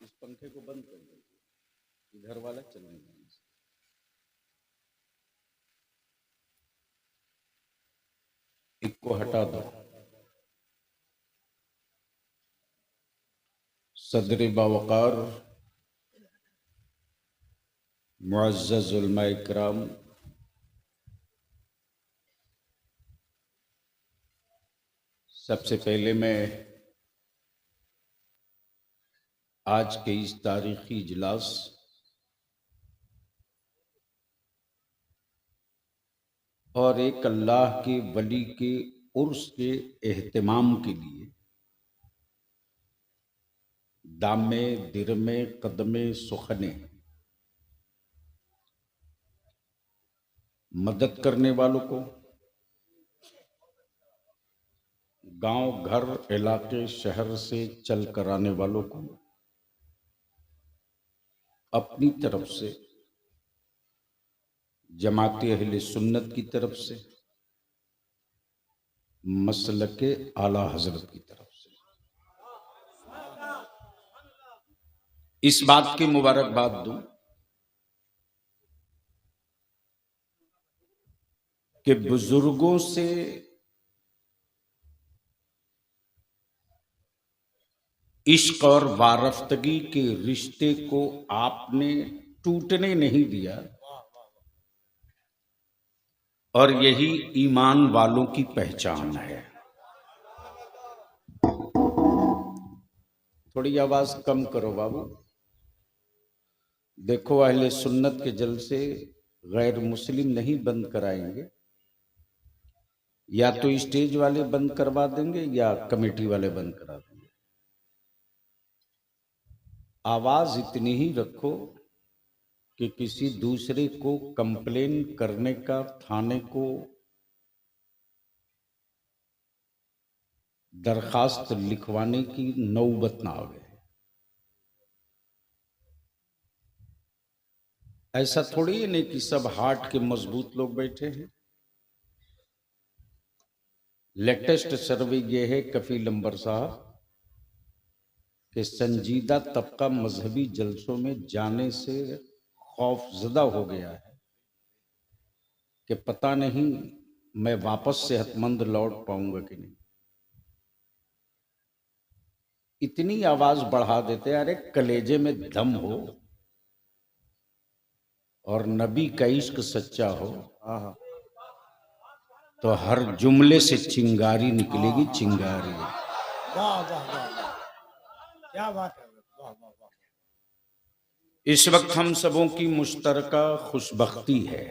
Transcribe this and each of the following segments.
इस पंखे को बंद कर दो, इधर वाला चलने दीजिए। एक को हटा दो। सदर बावकार मुअज़्ज़ज़ उलमा इकराम, सबसे पहले मैं आज के इस तारीखी इजलास और एक अल्लाह के वली के उर्स के एहतमाम के लिए दामे दिरमे कदमे सुखने मदद करने वालों को, गांव घर इलाके शहर से चल कर आने वालों को अपनी तरफ से, जमाते अहले सुन्नत की तरफ से, मसलके आला हजरत की तरफ से इस बात की मुबारकबाद दूं कि बुजुर्गों से इश्क और वारफ्तगी के रिश्ते को आपने टूटने नहीं दिया और यही ईमान वालों की पहचान है। थोड़ी आवाज कम करो बाबू। देखो, अहले सुन्नत के जलसे गैर मुस्लिम नहीं बंद कराएंगे, या तो स्टेज वाले बंद करवा देंगे या कमेटी वाले बंद करा देंगे। आवाज इतनी ही रखो कि किसी दूसरे को कंप्लेन करने का, थाने को दरखास्त लिखवाने की नौबत ना आवे। ऐसा थोड़ी है नहीं कि सब हार्ट के मजबूत लोग बैठे हैं। लेटेस्ट सर्वे ये है कफील अंबर साहब कि संजीदा तबका मजहबी जलसों में जाने से खौफजदा हो गया है कि पता नहीं मैं वापस सेहतमंद लौट पाऊंगा कि नहीं। इतनी आवाज बढ़ा देते, अरे कलेजे में दम हो और नबी का इश्क सच्चा हो तो हर जुमले से चिंगारी निकलेगी, चिंगारी। वाह वाह वाह, क्या बात है। वाह वाह वाह। इस वक्त हम सबों की मुश्तरका खुशबख्ती है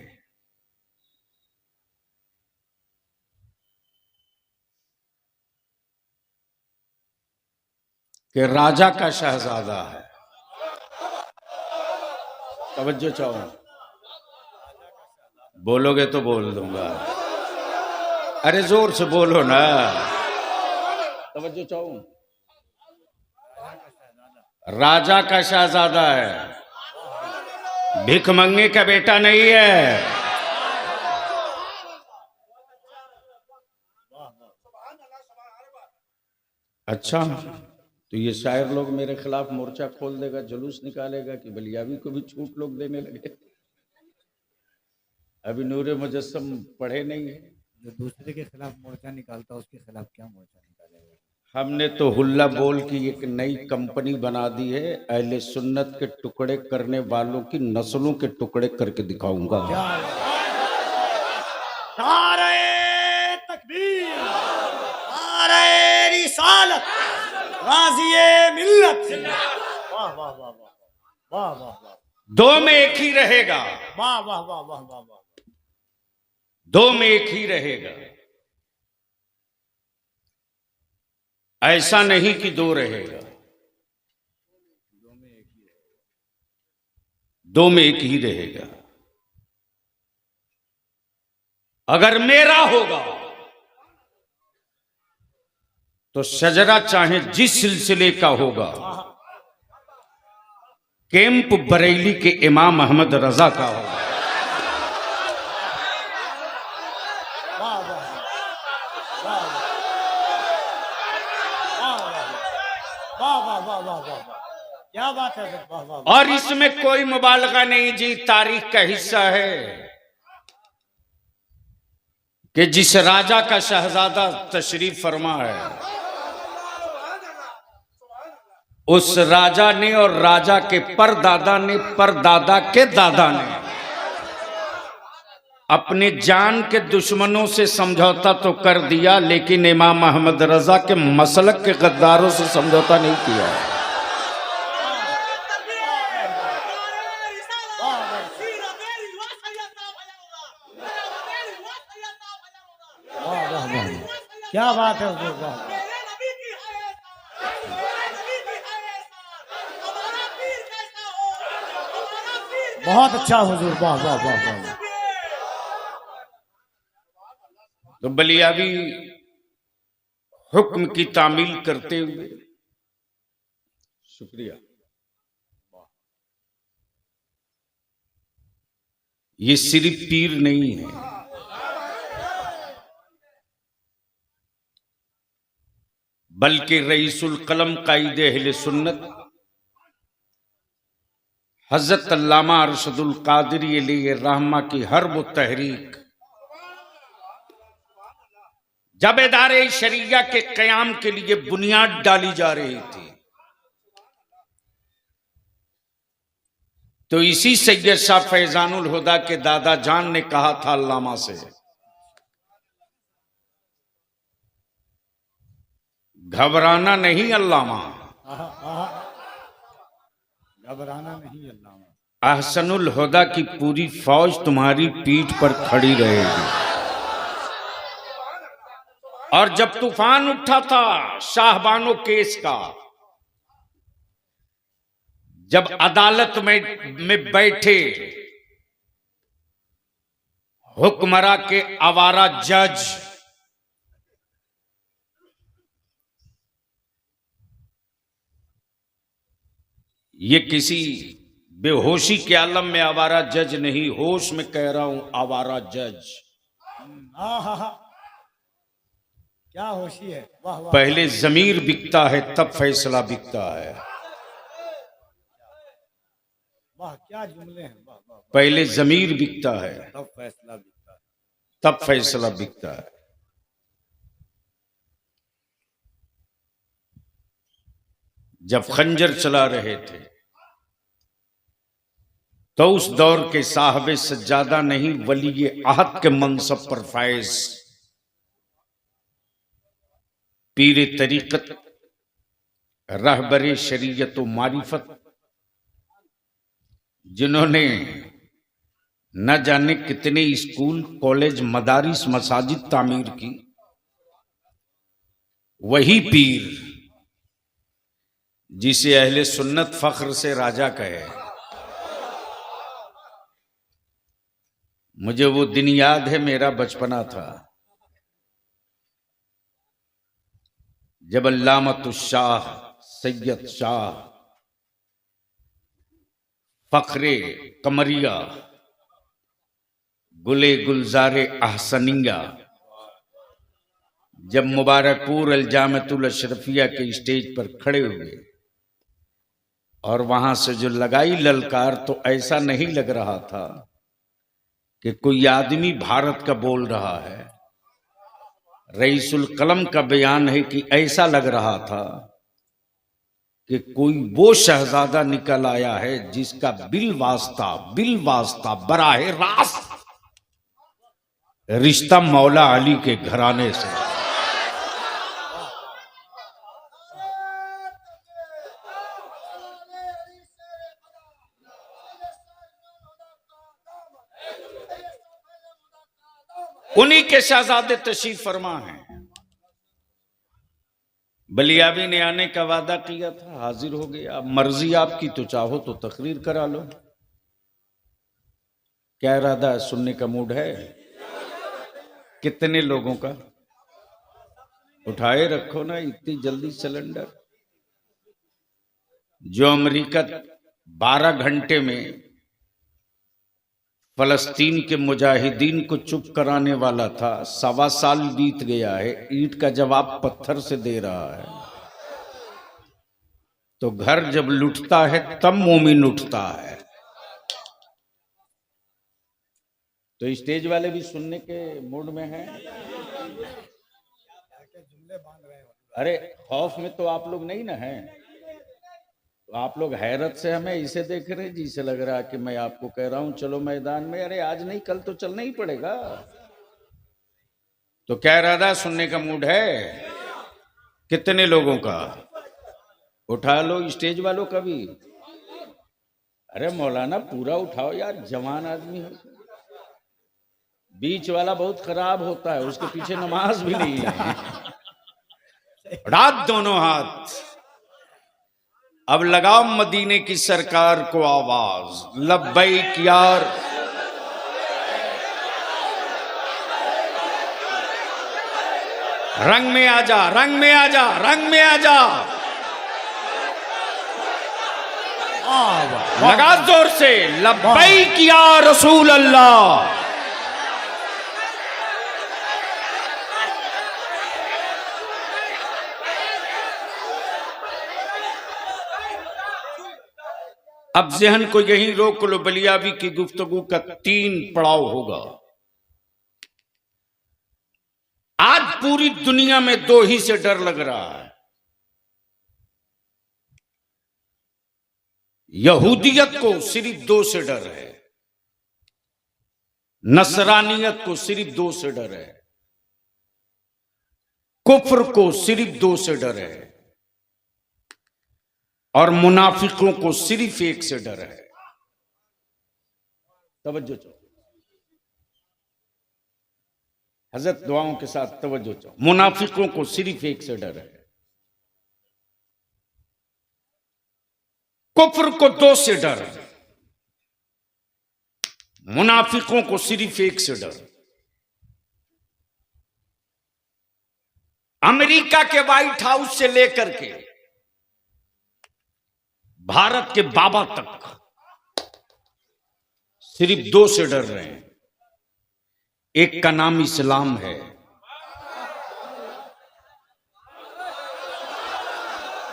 कि राजा का शहजादा है। तवज्जो चाहो, बोलोगे तो बोल दूंगा। अरे जोर से बोलो ना। तवज्जो चाहो, राजा का शहजादा है, भिख मंगने का बेटा नहीं है। अच्छा, तो ये शायर लोग मेरे खिलाफ मोर्चा खोल देगा, जुलूस निकालेगा कि बलियावी को भी छूट लोग देने लगे। अभी नूरे मुजस्सम पढ़े नहीं है। जो दूसरे के खिलाफ मोर्चा निकालता उसके खिलाफ क्या मोर्चा निकालेगा। हमने तो हुल्ला बोल की एक नई कंपनी बना दी है, अहले सुन्नत के टुकड़े करने वालों की नस्लों के टुकड़े करके दिखाऊंगा। नारे तकबीर, नारे रिसालत, गाज़िए मिल्लत। वाह वाह वाह वाह। वाह वाह वाह दो में एक ही रहेगा, वाह वाह वाह वाह वाह वाह। दो में एक ही रहेगा। ऐसा नहीं कि दो रहेगा, दो में एक ही रहेगा। अगर मेरा होगा तो शजरा चाहे जिस सिलसिले का होगा, कैंप बरेली के इमाम अहमद रजा का होगा। वाह वाह वाह वाह वाह वाह वाह वाह, क्या बात है सर, वाह वाह। और इसमें कोई मुबालगा नहीं जी, तारीख का हिस्सा है कि जिस राजा का शहजादा तशरीफ फरमा है, उस राजा ने और राजा के परदादा ने, परदादा के दादा ने अपने जान के दुश्मनों से समझौता तो कर दिया, लेकिन इमाम अहमद रजा के मसलक के गद्दारों से समझौता नहीं किया। क्या बात है हुजूर, वाह। बहुत अच्छा हुजूर, वाह वाह वाह वाह। तो बलियावी हुक्म की तामील करते हुए, शुक्रिया, ये सिर्फ पीर नहीं है, बल्कि रईसुल कलम कायदे अहले सुन्नत हजरत अल्लामा अरशदुल कादरी अलैहि रहमा की हर वो तहरीक जब इदारे शरिया के कयाम के लिए बुनियाद डाली जा रही थी, तो इसी सैयद शाह फैजानुल हुदा के दादा जान ने कहा था अल्लामा से, घबराना नहीं अल्लामा, घबराना नहीं अल्लामा, अहसनुल हुदा की पूरी फौज तुम्हारी पीठ पर खड़ी रहेगी। और जब तूफान उठा था शाहबानो केस का, जब अदालत में बैठे हुक्मरा के आवारा जज, ये किसी बेहोशी के आलम में आवारा जज नहीं, होश में कह रहा हूं आवारा जज। क्या होशी है, वाह वाह। पहले जमीर बिकता है तब फैसला बिकता है, वाह क्या जुमले हैं, वाह वाह। पहले जमीर बिकता है तब फैसला बिकता है, तब फैसला बिकता है। जब खंजर चला रहे थे तो उस दौर के साहबे सज्जादा नहीं, वली आहद के मनसब पर फायज पीर तरीकत, रहबरे शरीयत व मारिफत, जिन्होंने न जाने कितने स्कूल, कॉलेज, मदारिस, मसाजिद तामीर की, वही पीर जिसे अहले सुन्नत फख्र से राजा कहे। मुझे वो दिन याद है, मेरा बचपना था, जब अल्लामतुश्शाह सैयद शाह फख्रे कमरिया गुले गुलजारे अहसनिया जब मुबारकपुर अलजामतुल अशरफिया के स्टेज पर खड़े हुए और वहां से जो लगाई ललकार, तो ऐसा नहीं लग रहा था कि कोई आदमी भारत का बोल रहा है। रईसुल कलम का बयान है कि ऐसा लग रहा था कि कोई वो शहजादा निकल आया है जिसका बिल वास्ता बराहे रास्त रिश्ता मौला अली के घराने से। उन्हीं के शहजादे तशरीफ फरमा हैं। बलियाबी ने आने का वादा किया था, हाजिर हो गया। अब मर्जी आपकी, तो चाहो तो तकरीर करा लो। क्या इरादा है? सुनने का मूड है? कितने लोगों का? उठाए रखो ना इतनी जल्दी सिलेंडर। जो अमेरिका 12 घंटे में फलस्तीन के मुजाहिदीन को चुप कराने वाला था, 1.25 साल बीत गया है, ईंट का जवाब पत्थर से दे रहा है। तो घर जब लुटता है तब मोमिन उठता है। तो स्टेज वाले भी सुनने के मूड में हैं। अरे खौफ में तो आप लोग नहीं ना हैं। तो आप लोग हैरत से हमें इसे देख रहे हैं, जिसे लग रहा है कि मैं आपको कह रहा हूं चलो मैदान में। अरे आज नहीं कल तो चलना ही पड़ेगा। तो क्या इरादा? सुनने का मूड है? कितने लोगों का? उठा लो स्टेज वालों का भी। अरे मौलाना पूरा उठाओ यार, जवान आदमी हो। बीच वाला बहुत खराब होता है, उसके पीछे नमाज भी नहीं है। रात दोनों हाथ। अब लगाओ मदीने की सरकार को आवाज, लब्बैक यार। रंग में आ जा, रंग में आ जा, रंग में आ जा। लगा जोर से, लब्बैक या रसूल अल्लाह। अब जहन को यहीं रोक लो, बलियाबी की गुफ्तगू का 3 पड़ाव होगा। आज पूरी दुनिया में 2 ही से डर लग रहा है। यहूदियत को सिर्फ 2 से डर है, नसरानियत को सिर्फ 2 से डर है, कुफ्र को सिर्फ 2 से डर है, और मुनाफिकों को सिर्फ 1 से डर है। तवज्जो चाहो हजरत, दुआओं के साथ तवज्जो चाहो। मुनाफिकों को सिर्फ 1 से डर है, कुफ्र को 2 से डर है, मुनाफिकों को सिर्फ 1 से डर। अमेरिका के व्हाइट हाउस से लेकर के भारत के बाबा तक सिर्फ 2 से डर रहे हैं। एक का नाम इस्लाम है,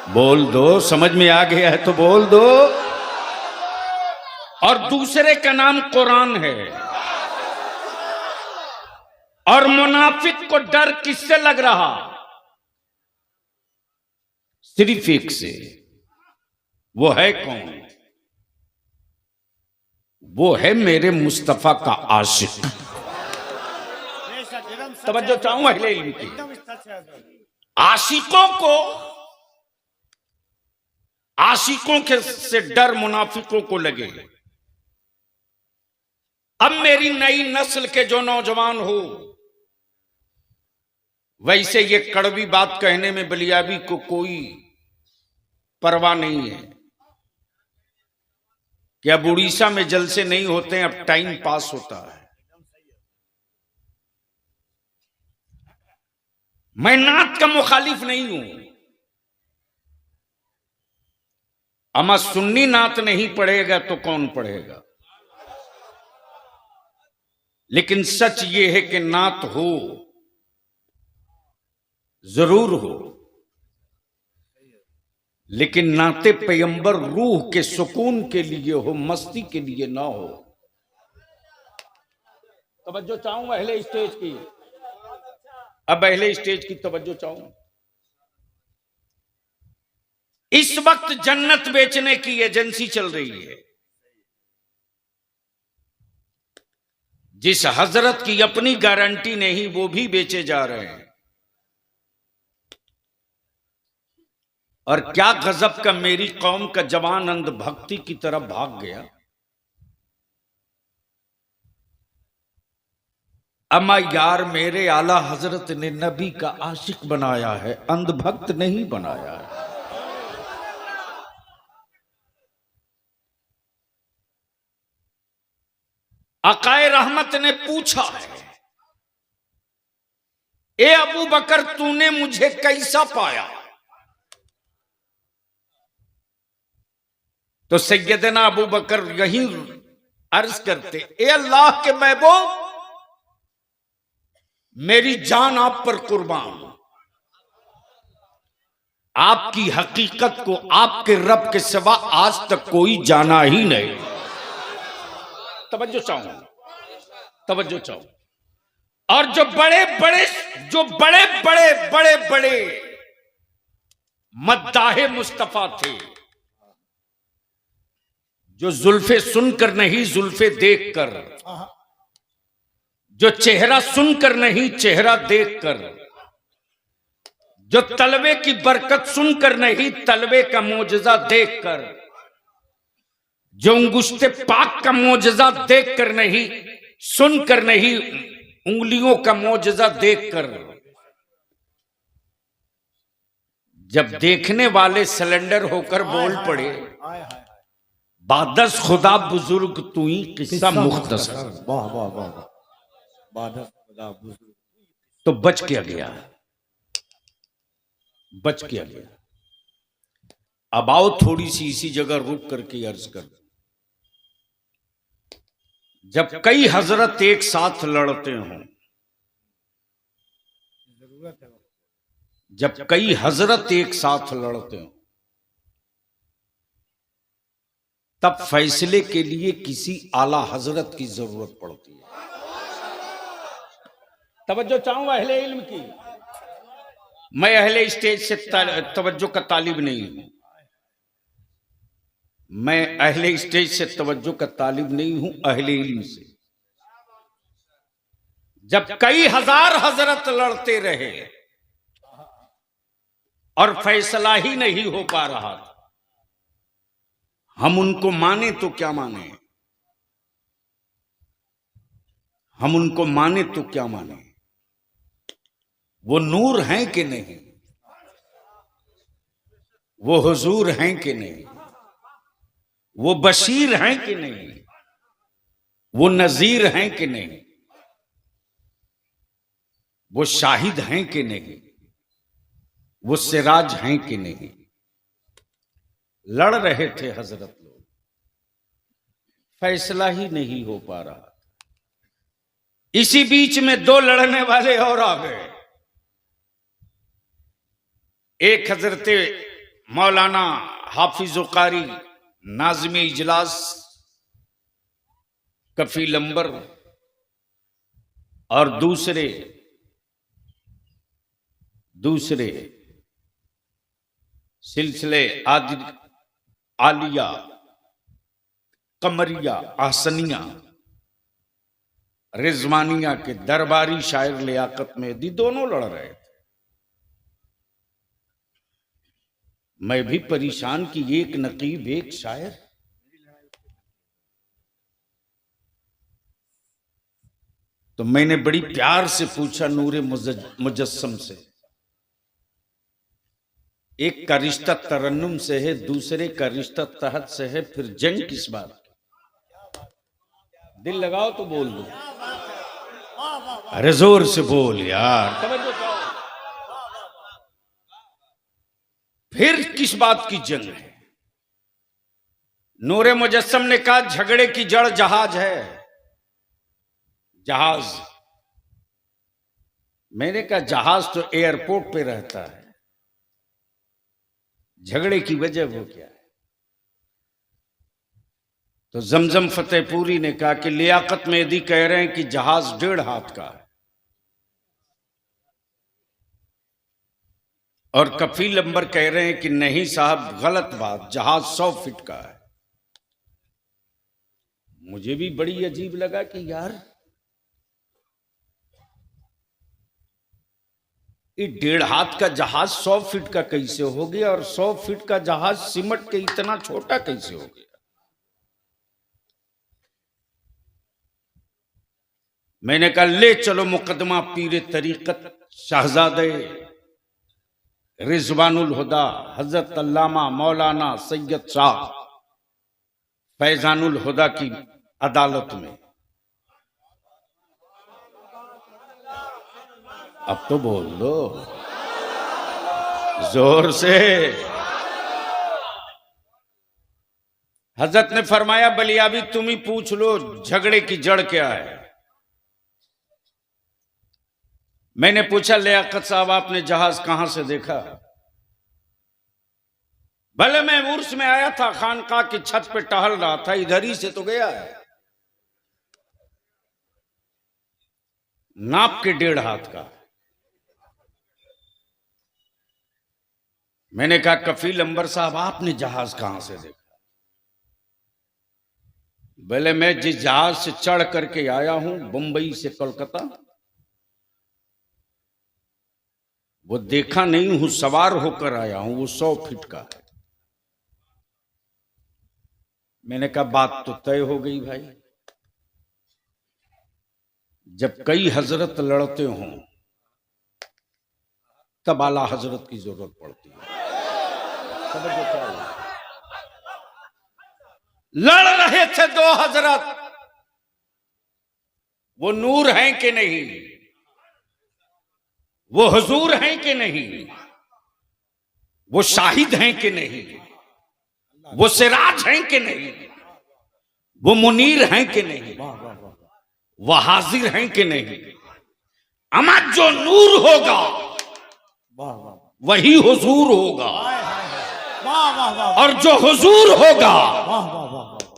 बोल दो, समझ में आ गया है तो बोल दो। और दूसरे का नाम कुरान है। और मुनाफिक को डर किससे लग रहा? सिर्फ 1 से। वो है कौन? वो है मेरे मुस्तफा का आशिक। तवज्जो चाहूं अहले इल्म की। आशिकों के से डर मुनाफिकों को लगे। अब मेरी नई नस्ल के जो नौजवान हो, वैसे ये कड़वी बात कहने में बलियाबी को कोई परवाह नहीं है कि अब उड़ीसा में जलसे नहीं होते हैं, अब टाइम पास होता है। मैं नात का मुखालिफ नहीं हूं। अमा सुन्नी नात नहीं पढ़ेगा तो कौन पढ़ेगा? लेकिन सच ये है कि नात हो, जरूर हो, लेकिन नाते पैगंबर रूह के सुकून के लिए हो, मस्ती के लिए ना हो। तवज्जो चाहूंगा अहले स्टेज की। अब अहले स्टेज की तवज्जो चाहूं। इस वक्त जन्नत बेचने की एजेंसी चल रही है। जिस हजरत की अपनी गारंटी नहीं, वो भी बेचे जा रहे हैं। और क्या गजब का, मेरी कौम का जवान अंधभक्ति की तरफ भाग गया। अमा यार मेरे आला हजरत ने नबी का आशिक बनाया है, अंधभक्त नहीं बनाया है। आकाए रहमत ने पूछा है, ए अबू बकर तूने मुझे कैसा पाया? तो सैयदना अबू बकर यही अर्ज करते, ए अल्लाह के महबूब, मेरी जान आप पर कुर्बान, आपकी हकीकत को आपके रब के सिवा आज तक कोई जाना ही नहीं। तवज्जो चाहूं, तवज्जो चाहूं। और जो बड़े बड़े मद्दाहे मुस्तफा थे, जो जुल्फे सुनकर नहीं जुल्फे देखकर, जो चेहरा सुनकर नहीं चेहरा देखकर, जो तलवे की बरकत सुनकर नहीं तलवे का मोजजा देखकर, जो अंगुश्ते पाक का मोजजा देखकर नहीं सुनकर नहीं उंगलियों का मोजजा देखकर, जब देखने वाले सिलेंडर होकर बोल पड़े, बादस खुदा बुजुर्ग तू ही किस्सा मुख्तसर, वाह वाह वाह, बादस खुदा बुजुर्ग, तो बच क्या गया, बच क्या गया। अब आओ थोड़ी सी इसी जगह रुक करके अर्ज कर, जब कई हजरत एक साथ लड़ते हों, जरूरत है, जब कई हजरत एक साथ लड़ते हों, तब फैसले के लिए किसी आला हजरत की जरूरत पड़ती है। तवज्जो चाहूंगा अहले इल्म की, मैं अहले स्टेज से तवज्जो का तालिब नहीं हूं, मैं अहले स्टेज से तवज्जो का तालिब नहीं हूं, अहले इल्म से। जब कई हजार हजरत लड़ते रहे और फैसला ही नहीं हो पा रहा था, हम उनको माने तो क्या माने, हम उनको माने तो क्या माने, वो नूर हैं कि नहीं, वो हुजूर हैं कि नहीं, वो बशीर हैं कि नहीं, वो नजीर हैं कि नहीं, वो शाहिद हैं कि नहीं, वो सिराज हैं कि नहीं। लड़ रहे थे हजरत लोग, फैसला ही नहीं हो पा रहा। इसी बीच में दो लड़ने वाले और आ गए, एक हजरत मौलाना हाफिज कारी नाज़िम इजलास कफील अंबर, और दूसरे सिलसिले आलिया कमरिया आहसनिया रिजवानिया के दरबारी शायर लियाकत मेहदी दोनों लड़ रहे थे। मैं भी परेशान कि एक नकीब एक शायर, तो मैंने बड़ी प्यार से पूछा नूरे मुजस्सम से, एक का रिश्ता तरन्नुम से है, दूसरे का रिश्ता तहत से है, फिर जंग किस बात की? दिल लगाओ तो बोल दो, अरे जोर से बोल यार, फिर किस बात की जंग है? नूरे मुजस्सम ने कहा झगड़े की जड़ जहाज है, जहाज। मैंने कहा जहाज तो एयरपोर्ट पे रहता है, झगड़े की वजह वो क्या है? तो जमजम फतेहपुरी ने कहा कि लियाकत मेहदी कह रहे हैं कि जहाज 1.5 हाथ का है, और कफील अंबर कह रहे हैं कि नहीं साहब गलत बात, जहाज 100 फीट का है। मुझे भी बड़ी अजीब लगा कि यार ये 1.5 हाथ का जहाज 100 फीट का कैसे हो गया, और 100 फीट का जहाज सिमट के इतना छोटा कैसे हो गया? मैंने कहा ले चलो मुकदमा पीरे तरीकत शहजादे रिजवानुल हुदा हजरत अल्लामा मौलाना सैयद शाह फैजानुल हुदा की अदालत में। अब तो बोल दो जोर से। हजरत ने फरमाया बलियाबी तुम ही पूछ लो झगड़े की जड़ क्या है। मैंने पूछा लियाकत साहब आपने जहाज कहां से देखा? भले मैं उर्स में आया था, खानकाह की छत पे टहल रहा था, इधर ही से तो गया है, नाप के 1.5 हाथ का। मैंने कहा कफील अंबर साहब आपने जहाज कहां से देखा? भले मैं जिस जहाज से चढ़ करके आया हूं बंबई से कोलकाता, वो देखा नहीं हूं, सवार होकर आया हूं, वो 100 फीट का है। मैंने कहा बात तो तय हो गई भाई, जब कई हजरत लड़ते हों तब आला हजरत की जरूरत पड़ती है। समझो क्या हुआ? लड़ रहे थे 2 हजरत, वो नूर हैं कि नहीं, वो हुजूर हैं कि नहीं, वो शाहिद हैं कि नहीं, वो सिराज हैं कि नहीं, वो मुनीर हैं कि नहीं, वो हाजिर हैं कि नहीं। अमा जो नूर होगा वही हुजूर होगा, और जो हुजूर होगा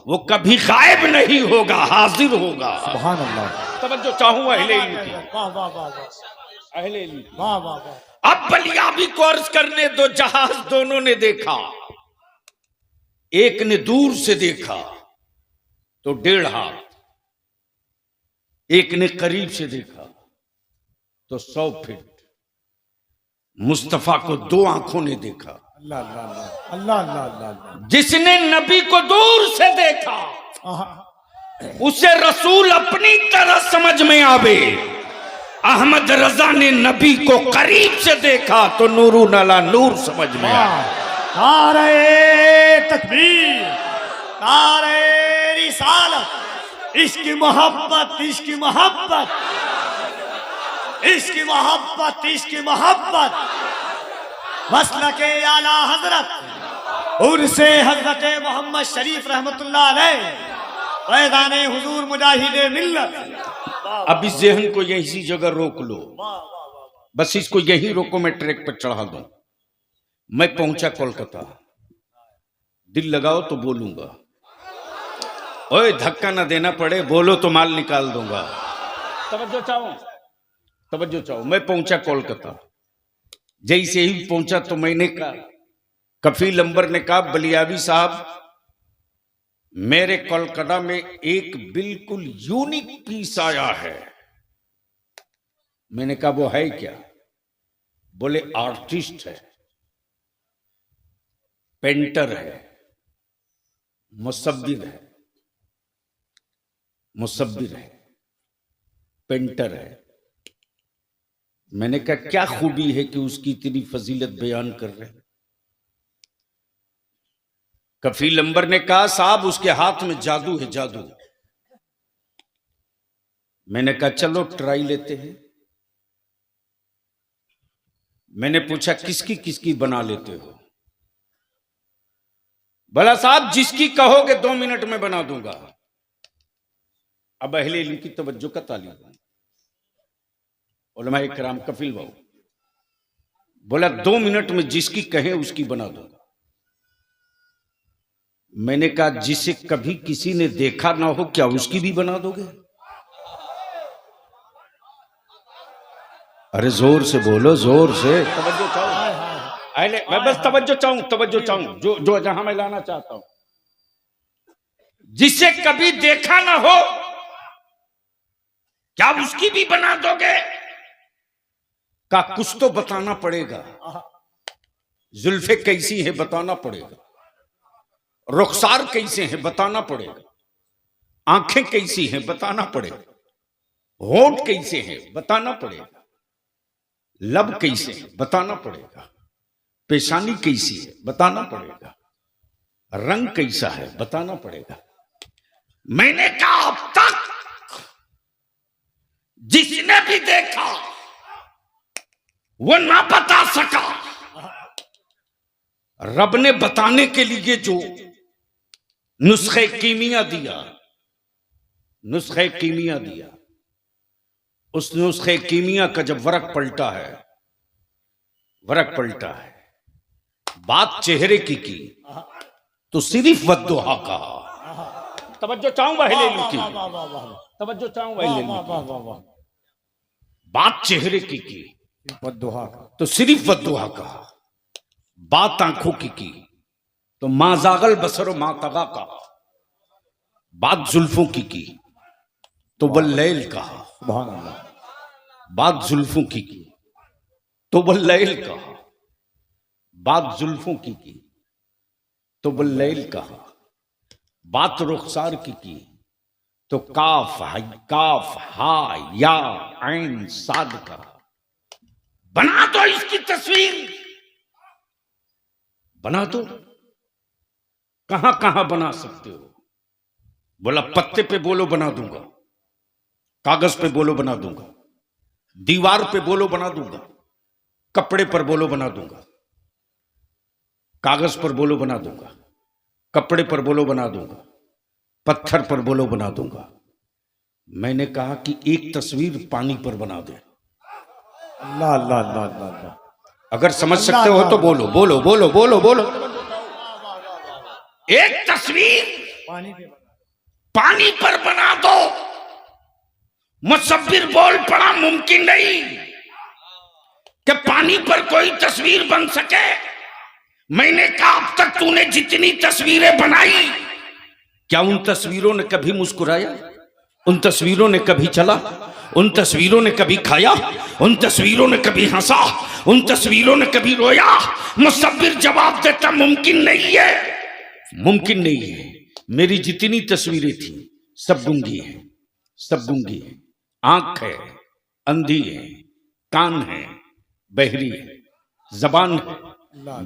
वो कभी गायब नहीं होगा, हाजिर होगा। सुभान अल्लाह। तवज्जो चाहूं अहले इल्म की, अहले इल्म की। अब बलियाबी को अर्ज करने दो, जहाज दोनों ने देखा, एक ने दूर से देखा तो 1.5 हाथ, एक ने करीब से देखा तो 100 फीट। मुस्तफा को 2 आंखों ने देखा। अल्लाह अल्लाह अल्लाह अल्लाह अल्लाह। जिसने नबी को दूर से देखा उसे रसूल अपनी तरह समझ में आवे। अहमद रजा ने नबी को करीब से देखा तो नूरू नला नूर समझ में आया। नारे तकबीर, नारे रिसालत, इश्क मोहब्बत, इश्क मोहब्बत, इश्क मोहब्बत, इश्क मोहब्बत। मसलके आला हजरत उर्से हजरत मोहम्मद शरीफ रहमतुल्लाह अलैह फैज़ाने हुजूर मुजाहिदे मिल्लत। अब इस जहन को यही जगह रोक लो, बस इसको यही रोको, मैं ट्रैक पर चढ़ा दूं। मैं पहुंचा कोलकाता, दिल लगाओ तो बोलूंगा, ओए धक्का ना देना पड़े, बोलो तो माल निकाल दूंगा। तवज्जो चाहो, तवज्जो चाहो। मैं पहुंचा कोलकाता, जैसे ही पहुंचा तो मैंने कहा, कफील अंबर ने कहा बलियाबी साहब मेरे कोलकाता में एक बिल्कुल यूनिक पीस आया है। मैंने कहा वो है क्या? बोले आर्टिस्ट है, पेंटर है, मुसव्विर है, मुसव्विर है, पेंटर है। मैंने कहा क्या खूबी है कि उसकी इतनी फजीलत बयान कर रहे हैं? कफील अंबर ने कहा साहब उसके हाथ में जादू है, जादू। मैंने कहा चलो ट्राई लेते हैं। मैंने पूछा किसकी किसकी बना लेते हो? भला साहब जिसकी कहोगे 2 मिनट में बना दूंगा। अब अहले इल्म की तवज्जो का तालिब, उलमा इकराम, कफील बाबू बोला 2 मिनट में जिसकी कहे उसकी बना दूंगा। मैंने कहा जिसे कभी किसी ने देखा ना हो क्या उसकी भी बना दोगे? अरे जोर से बोलो, जोर से। तवज्जो चाहूं, मैं बस तवज्जो चाहूं, तवज्जो चाहूं, जो जहां मैं लाना चाहता हूं। जिसे कभी देखा ना हो क्या उसकी भी बना दोगे? का कुछ तो बताना पड़ेगा। जुल्फे कैसी है बताना पड़ेगा, रुखसार कैसे हैं बताना पड़ेगा, आंखें कैसी हैं बताना पड़ेगा। होंठ कैसे हैं बताना पड़ेगा, लब कैसे है बताना पड़ेगा, पेशानी कैसी है बताना पड़ेगा, रंग कैसा है बताना पड़ेगा। मैंने कहा अब तक जिसने भी देखा वो ना बता सका, रब ने बताने के लिए जो नुस्खे कीमिया दिया, नुस्खे कीमिया दिया, उस नुस्खे कीमिया का जब वरक पलटा है, वरक पलटा है, बात चेहरे की तो सिर्फ वद्दुहा कहा। तवज्जो चाहूंगा हिलेलू की, तवज्जो चाहूंगा हिलेलू। बात चेहरे की वद्दुहा तो सिर्फ वद्दुहा कहा, बात आंखों की तो माजागल बसर मा तगा कहा, बात जुल्फों की तो वल्लैल कहा, सुभान अल्लाह। बात जुल्फों की तो वल्लैल कहा, बात जुल्फों की तो वल्लैल कहा, बात रुखसार की तो काफ हा या ऐन साद कहा। बना दो इसकी तस्वीर, बना दो। कहां कहां बना सकते हो? बोला पत्ते पे बोलो बना दूंगा, कागज पे बोलो बना दूंगा, दीवार पे बोलो बना दूंगा, कपड़े पर बोलो बना दूंगा, कागज पर बोलो बना दूंगा, कपड़े पर बोलो बना दूंगा, पत्थर पर बोलो बना दूंगा। मैंने कहा कि एक तस्वीर पानी पर बना दे। अल्लाह अल्लाह अल्लाह अल्लाह। अगर समझ सकते हो तो बोलो बोलो बोलो बोलो बोलो। एक तस्वीर पानी पर बना दो। मुसव्विर बोल पड़ा मुमकिन नहीं कि पानी पर कोई तस्वीर बन सके। मैंने कहा अब तक तूने जितनी तस्वीरें बनाई, क्या उन तस्वीरों ने कभी मुस्कुराया? उन तस्वीरों ने कभी चला? उन तस्वीरों ने कभी खाया? उन तस्वीरों ने कभी हंसा? उन तस्वीरों ने कभी रोया? मुसव्विर जवाब देता मुमकिन नहीं है, मुमकिन नहीं है। मेरी जितनी तस्वीरें थी सब गूंगी है, सब गूंगी है। आंख है, अंधी है, कान है, बहरी है, जबान है,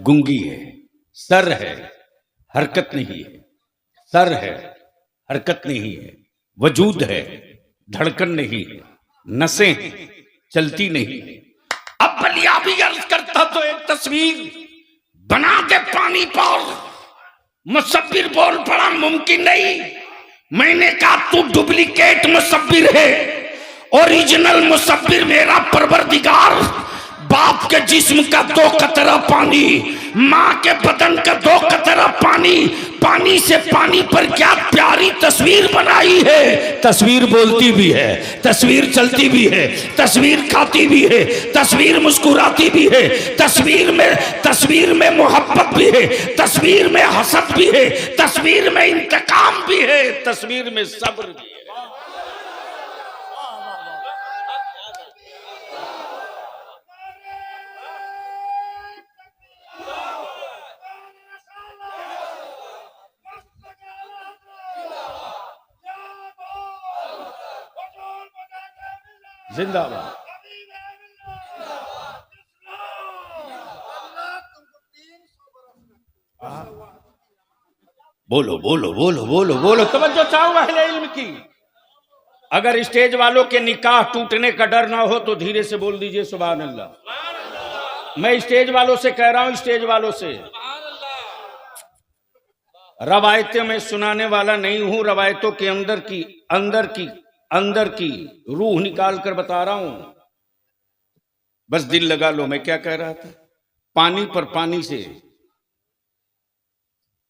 गूंगी है, सर है, हरकत नहीं है, सर है, हरकत नहीं है, वजूद है, धड़कन नहीं है, नसें हैं, चलती नहीं है। अब बलिया भी अर्ज करता तो एक तस्वीर बना दे पानी पर। मुसव्विर बोल पड़ा मुमकिन नहीं। मैंने कहा तू डुप्लीकेट मुसव्विर है, ओरिजिनल मुसव्विर मेरा परवरदिगार। बाप के जिस्म का 2 कतरा पानी, माँ के बदन का 2 कतरा पानी, पानी से पानी पर क्या प्यारी तस्वीर बनाई है। तस्वीर बोलती भी है, तस्वीर चलती भी है, तस्वीर खाती भी है, तस्वीर मुस्कुराती भी है, तस्वीर में मोहब्बत भी है, तस्वीर में हसद भी है, तस्वीर में इंतकाम भी है, तस्वीर में सब्र भी है। जिंदाबाद। बोलो बोलो बोलो बोलो बोलो। तवज्जो चाहूंगा अहले इल्म की। अगर स्टेज वालों के निकाह टूटने का डर ना हो तो धीरे से बोल दीजिए सुभान अल्लाह। मैं स्टेज वालों से कह रहा हूं, स्टेज वालों से। रवायतें मैं सुनाने वाला नहीं हूं, रवायतों के अंदर की रूह निकाल कर बता रहा हूं। बस दिल लगा लो। मैं क्या कह रहा था? पानी पर पानी से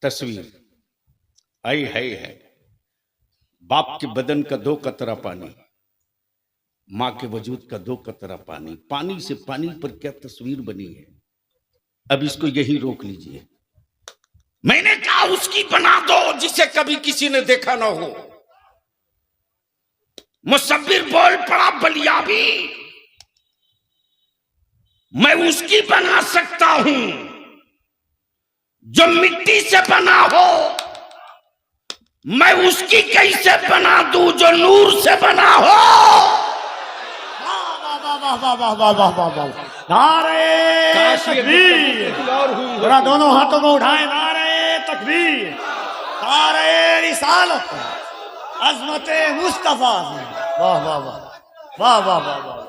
तस्वीर आई है। बाप के बदन का 2 कतरा पानी, मां के वजूद का 2 कतरा पानी, पानी से पानी पर क्या तस्वीर बनी है। अब इसको यही रोक लीजिए। मैंने कहा उसकी बना दो जिसे कभी किसी ने देखा ना हो। मुसव्विर बोल पड़ा बलियाबी, मैं उसकी बना सकता हूं जो मिट्टी से बना हो। मैं उसकी कैसे बना दूं जो नूर से बना हो। वाह वाह वाह वाह वाह वाह वाह। नारे काश ये तकबीर। गुफ्तगू और हुई जरा होती। दोनों हाथों को उठाए, नारे तकबीर, नारे रिसालत, अजमत मुस्तफा। वाह वाह वाह वाह वाह वाह वाह वाह।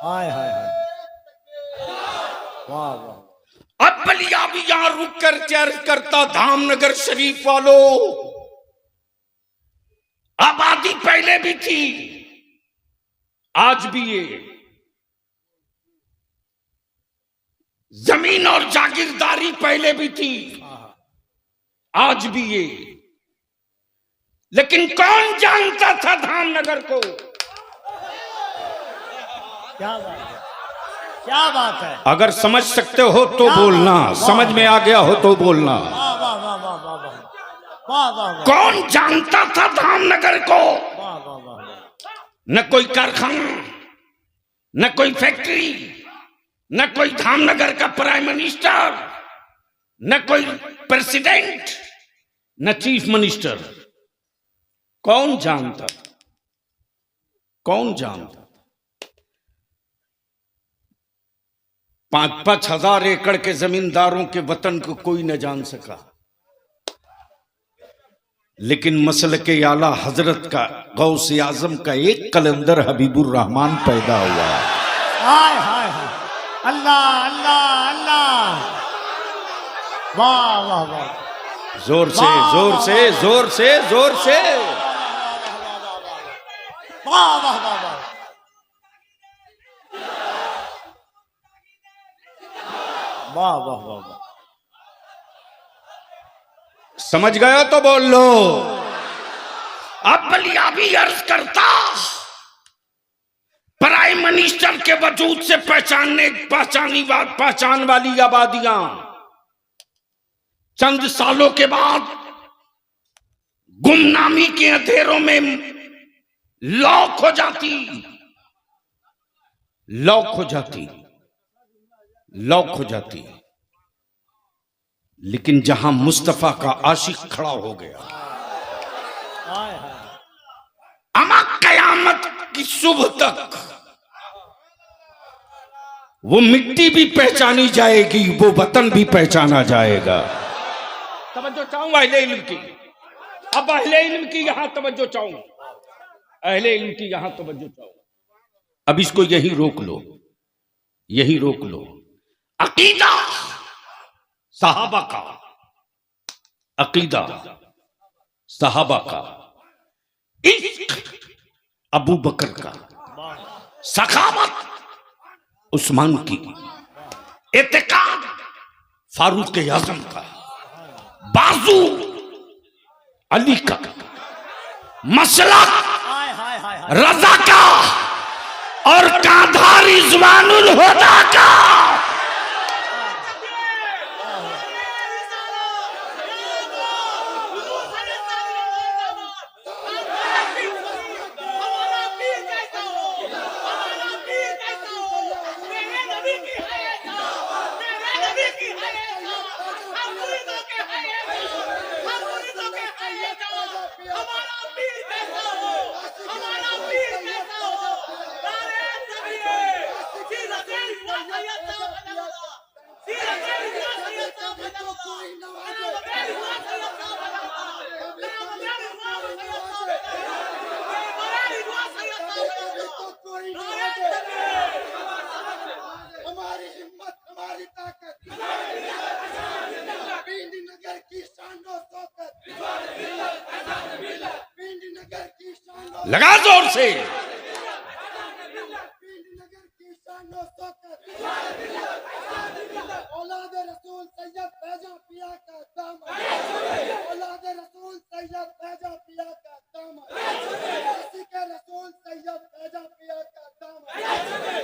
हाय हाय हाय, वाह वाह। अब बलिया भी यहां रुक कर चर्च करता, धामनगर शरीफ वालों, आबादी पहले भी थी, आज भी ये जमीन और जागीरदारी पहले भी थी, आज भी ये। लेकिन कौन जानता था धामनगर को? क्या बात है, क्या बात है। अगर समझ सकते हो तो बोलना, समझ में आ गया हो तो बोलना। वाह वाह वाह वाह वाह वाह वाह वाह वाह कौन जानता था धामनगर को? वाह वाह वाह। न कोई कारखाना, न कोई फैक्ट्री, न कोई धामनगर का प्राइम मिनिस्टर, न कोई प्रेसिडेंट, न चीफ मिनिस्टर। कौन जानता था? कौन जानता? 5-5 हजार एकड़ के जमींदारों के वतन को कोई न जान सका, लेकिन मसलके आला हजरत का, गौसे आजम का एक कलंदर हबीबुर रहमान पैदा हुआ। हाय हाय हाय, अल्लाह अल्लाह अल्लाह, वाह वाह वाह। जोर से जोर से जोर से जोर से। वाह वाह वाह वाह। वाह वाह वाह वाह। समझ गए तो बोल लो। अब बलिया भी अर्ज करता, प्राइम मिनिस्टर के वजूद से पहचान वाली आबादियां चंद सालों के बाद गुमनामी के अंधेरों में लॉक हो जाती, लॉक हो जाती, लॉक हो जाती। लेकिन जहां मुस्तफा का आशिक खड़ा हो गया, हाय हाय, अमा कयामत की सुबह तक वो मिट्टी भी पहचानी जाएगी, वो वतन भी पहचाना जाएगा। तवज्जो चाहूं अहले इल्म की, अब अहले इल्म की यहां तवज्जो चाहूं, अहले इल्म की यहां तवज्जो चाहूं। अब इसको यही रोक लो, यही रोक लो। अकीदा सहाबा का, अकीदा सहाबा का, इश्क अबू बकर का, सखावत उस्मान की, इत्तेकाद फारूक आजम का, बाजू अली का, मसला हाय हाय हाय हाय। रजा का और कांधा रिजवानुल हुदा का। हमारी हिम्मत, हमारी ताकत, पिंडी नगर की शान और शौकत, पिंडी नगर की शान और लगा जोर से। पिंडी नगर की शान और शौकत, औलाद रसूल सैयद फैजा पिया का दामन, औलाद रसूल सैयद फैजा पिया का दामन, किसी के रसूल सैयद फैजा पिया का दामन,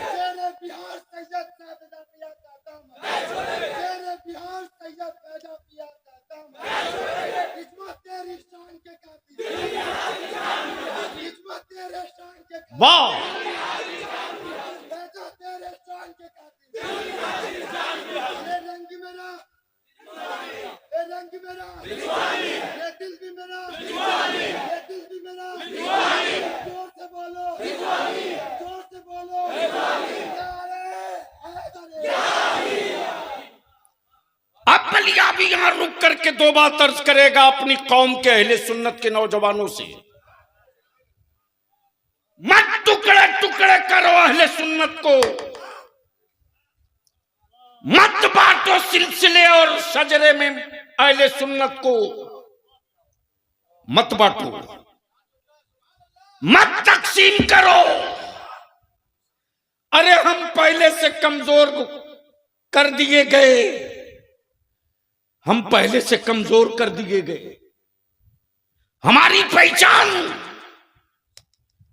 तेरे बिहार सैयद फैजा पिया का दामन, तेरे बिहार सैयद फैजा पिया का दामन, हिजमत तेरी शान के काफी, हिजमत तेरे शान के काफी, वाह, फैजा भी यहां रुक करके दो बात अर्ज करेगा अपनी कौम के अहले सुन्नत के नौजवानों से, मत टुकड़े टुकड़े करो अहले सुन्नत को, मत बांटो सिलसिले और शजरे में अहले सुन्नत को, मत बांटो, मत तकसीम करो। अरे हम पहले से कमजोर कर दिए गए, हम पहले से कमजोर कर दिए गए। हमारी पहचान,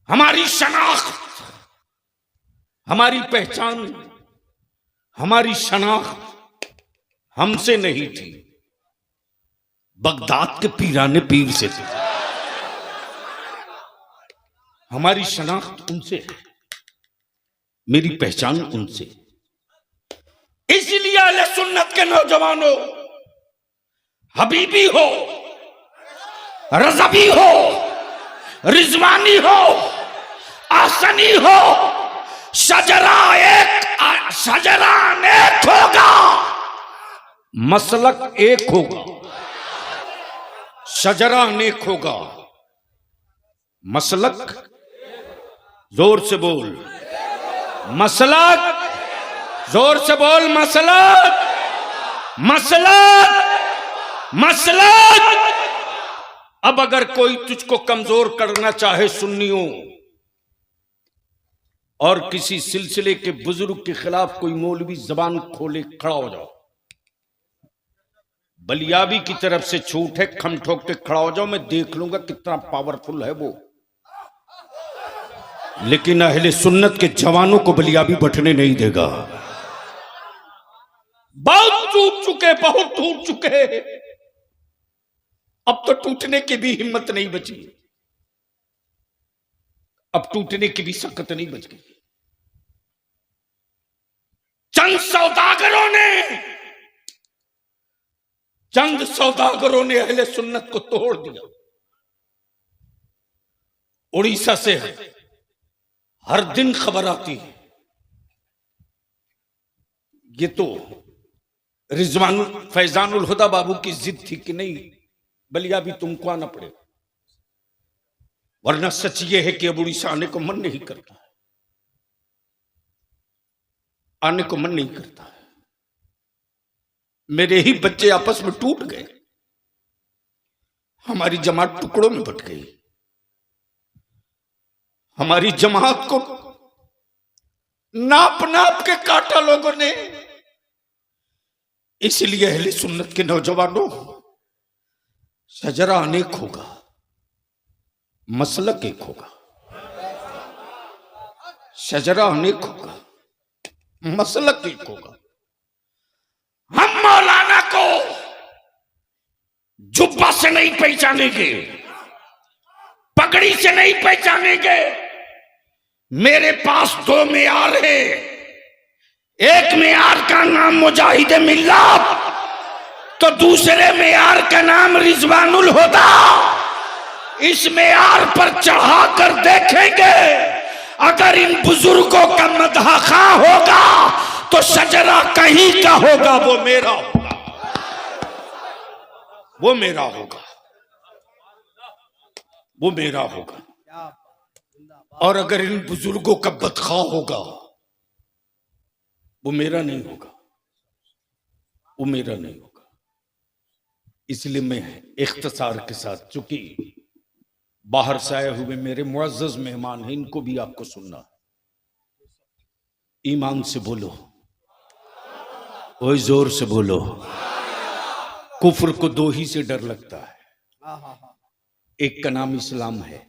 हमारी शनाख्त, हमारी पहचान, हमारी शनाख्त हमसे नहीं थी, बगदाद के पीराने पीर से थी। हमारी शनाख्त उनसे है, मेरी पहचान उनसे। इसलिए अहले सुन्नत के नौजवानों, हबीबी हो, रज़बी हो, रिजवानी हो, आसनी हो, शजरा एक होगा, मसलक एक होगा, शजरा अनेक होगा, मसलक, जोर से बोल, मसलक, जोर से बोल, मसलक, मसलक, मसलक। अब अगर कोई तुझको कमजोर करना चाहे सुन्नियों, और किसी सिलसिले के बुजुर्ग के खिलाफ कोई मौलवी जबान खोले, खड़ा हो जाओ। बलियाबी की तरफ से छूट है, खम ठोक के खड़ा हो जाओ, मैं देख लूंगा कितना पावरफुल है वो। लेकिन अहले सुन्नत के जवानों को बलियाबी बटने नहीं देगा। बहुत टूट चुके, बहुत टूट चुके, अब तो टूटने की भी हिम्मत नहीं बची, अब टूटने की भी सकत नहीं बच गई। चंद सौदागरों ने अहले सुन्नत को तोड़ दिया। उड़ीसा से हर दिन खबर आती है, ये तो रिजवान फैजानुल हुदा बाबू की जिद थी कि नहीं बलियाबी तुमको आना पड़ेगा, वरना सच ये है कि अब उड़ीसा आने को मन नहीं करता है, आने को मन नहीं करता है। मेरे ही बच्चे आपस में टूट गए, हमारी जमात टुकड़ों में बट गई, हमारी जमात को नाप नाप के काटा लोगों ने। इसलिए अहले सुन्नत के नौजवानों, शजरा अनेक होगा, मसलक एक होगा, शजरा अनेक होगा, मसलक एक होगा। हम मौलाना को जुब्बा से नहीं पहचानेंगे, पगड़ी से नहीं पहचानेंगे। मेरे पास दो मेयार है, एक मेयार का नाम मुजाहिद मिल्लत, तो दूसरे मेयार का नाम रिजवानुल हुदा। इस मेयार पर चढ़ा कर देखेंगे, अगर इन बुजुर्गों का मदह खां होगा तो शजरा कहीं का होगा, वो मेरा होगा, वो मेरा होगा, वो मेरा होगा। और अगर इन बुजुर्गों का बदखा होगा, वो मेरा नहीं होगा, वो मेरा नहीं होगा। इसलिए मैं इख्तिसार के साथ, चूंकि बाहर से आए हुए मेरे मुअज़्ज़ज़ मेहमान हैं, इनको भी आपको सुनना है। ईमान से बोलो, ओए जोर से बोलो। कुफ्र को दो ही से डर लगता है, एक का नाम इस्लाम है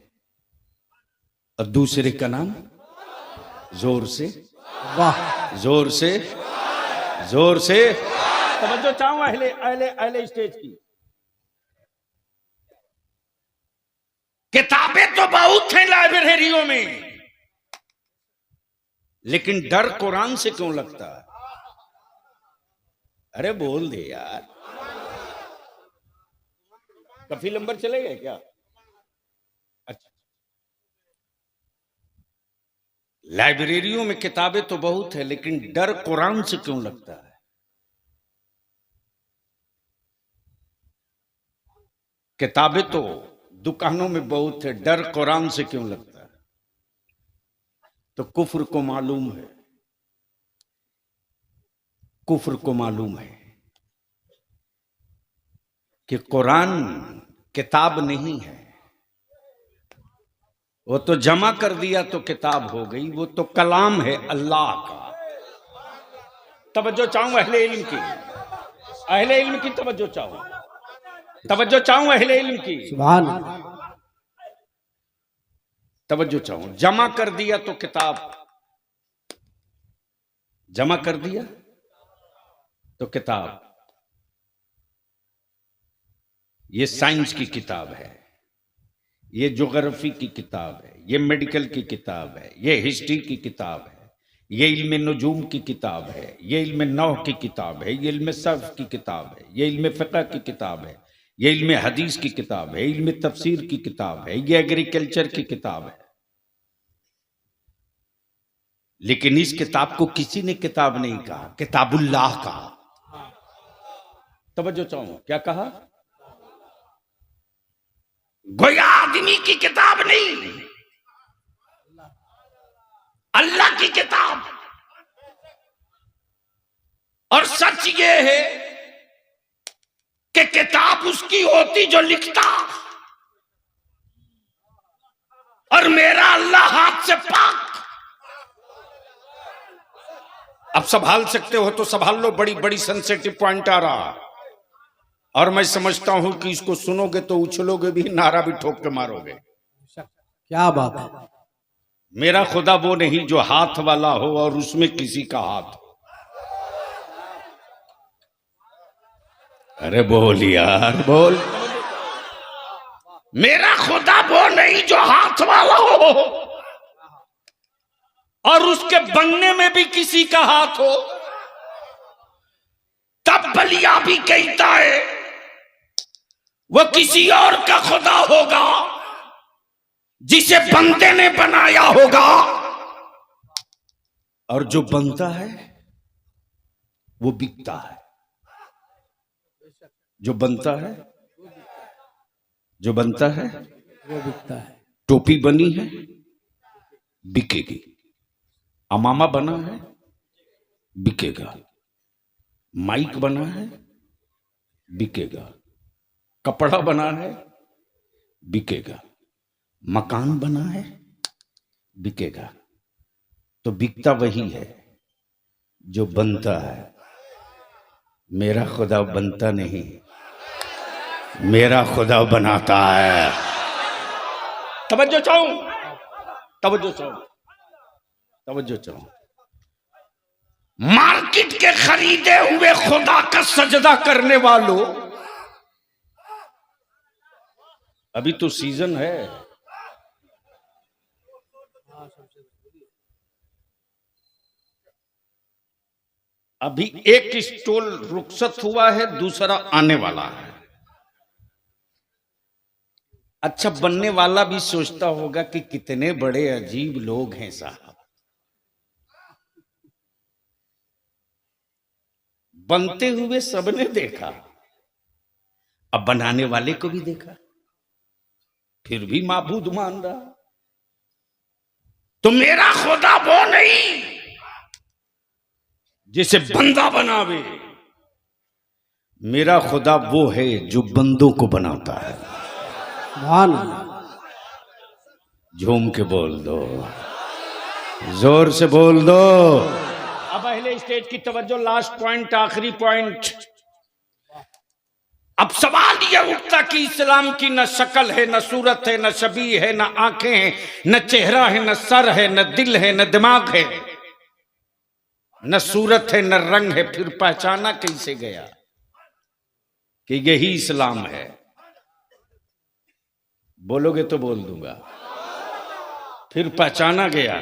और दूसरे का नाम, जोर से, वाह, जोर से, जोर से तवज्जो चाहूं अहले अहले अहले स्टेज की। किताबें तो बहुत हैं लाइब्रेरियों में, लेकिन डर कुरान से क्यों लगता है? अरे बोल दे यार, कफी नंबर चले गए क्या? अच्छा, लाइब्रेरियों में किताबें तो बहुत है, लेकिन डर कुरान से क्यों लगता है? किताबें तो दुकानों में बहुत है, डर कुरान से क्यों लगता है? तो कुफ्र को मालूम है, कुफ्र को मालूम है कि कुरान किताब नहीं है। वो तो जमा कर दिया तो किताब हो गई, वो तो कलाम है अल्लाह का। तवज्जो चाहूं अहले इल्म की, अहले इल्म की तवज्जो चाहूं, तवज्जो चाहूं अहले इल्म की, सुभान तवज्जो चाहूं। जमा कर दिया तो किताब, जमा कर दिया तो किताब। ये साइंस की किताब है, ये ज्योग्राफी की किताब है, ये मेडिकल की किताब है, ये हिस्ट्री की किताब है, ये इल्म नजूम की किताब है, ये इल्म नौह की किताब है, ये इल्म सर्फ की किताब है, ये इल्म फ़िक़्ह की किताब है, ये इल्म हदीस की किताब है, इल्म तफसीर की किताब है, ये एग्रीकल्चर की किताब है। लेकिन इस किताब को किसी ने किताब नहीं कहा, किताबुल्लाह कहा। तवज्जो चाहूं, क्या कहा? गोया आदमी की किताब नहीं, अल्लाह की किताब। और सच ये है कि किताब उसकी होती जो लिखता, और मेरा अल्लाह हाथ से पाक। अब संभाल सकते हो तो संभाल लो, बड़ी बड़ी सेंसिटिव पॉइंट आ रहा, और मैं समझता हूं कि इसको सुनोगे तो उछलोगे भी, नारा भी ठोक के मारोगे। क्या बात है। मेरा खुदा वो नहीं जो हाथ वाला हो और उसमें किसी का हाथ हो। अरे बोल यार बोल। मेरा खुदा वो नहीं जो हाथ वाला हो और उसके बनने में भी किसी का हाथ हो। तब बलिया भी कहता है वो किसी और का खुदा होगा जिसे बंदे ने बनाया होगा, और जो बनता है वो बिकता है। जो बनता है, जो बनता है वो बिकता है। टोपी बनी है बिकेगी, अमामा बना है बिकेगा, माइक बना है बिकेगा, कपड़ा बना है बिकेगा, मकान बना है बिकेगा। तो बिकता वही है जो बनता है। मेरा खुदा बनता नहीं, मेरा खुदा बनाता है। तवज्जो चाहूं, तवज्जो चाहूं, तवज्जो चाहूं। मार्केट के खरीदे हुए खुदा का सजदा करने वालों, अभी तो सीजन है। अभी एक स्टॉल रुखसत हुआ है, दूसरा आने वाला है। अच्छा, बनने वाला भी सोचता होगा कि कितने बड़े अजीब लोग हैं साहब। बनते हुए सबने देखा, अब बनाने वाले को भी देखा, फिर भी माबूद मान रहा। तो मेरा खुदा वो नहीं जिसे बंदा बनावे, मेरा खुदा वो है जो बंदों को बनाता है। सुभान। झूम के बोल दो, जोर से बोल दो। अब पहले स्टेज की तवज्जो, लास्ट पॉइंट, आखिरी पॉइंट। अब सवाल यह उठता कि इस्लाम की न शक्ल है, न सूरत है, न शबीह है, न आंखें हैं, न चेहरा है, न सर है, न दिल है, न दिमाग है, न सूरत है, न रंग है, फिर पहचाना कैसे गया कि यही इस्लाम है? बोलोगे तो बोल दूंगा। फिर पहचाना गया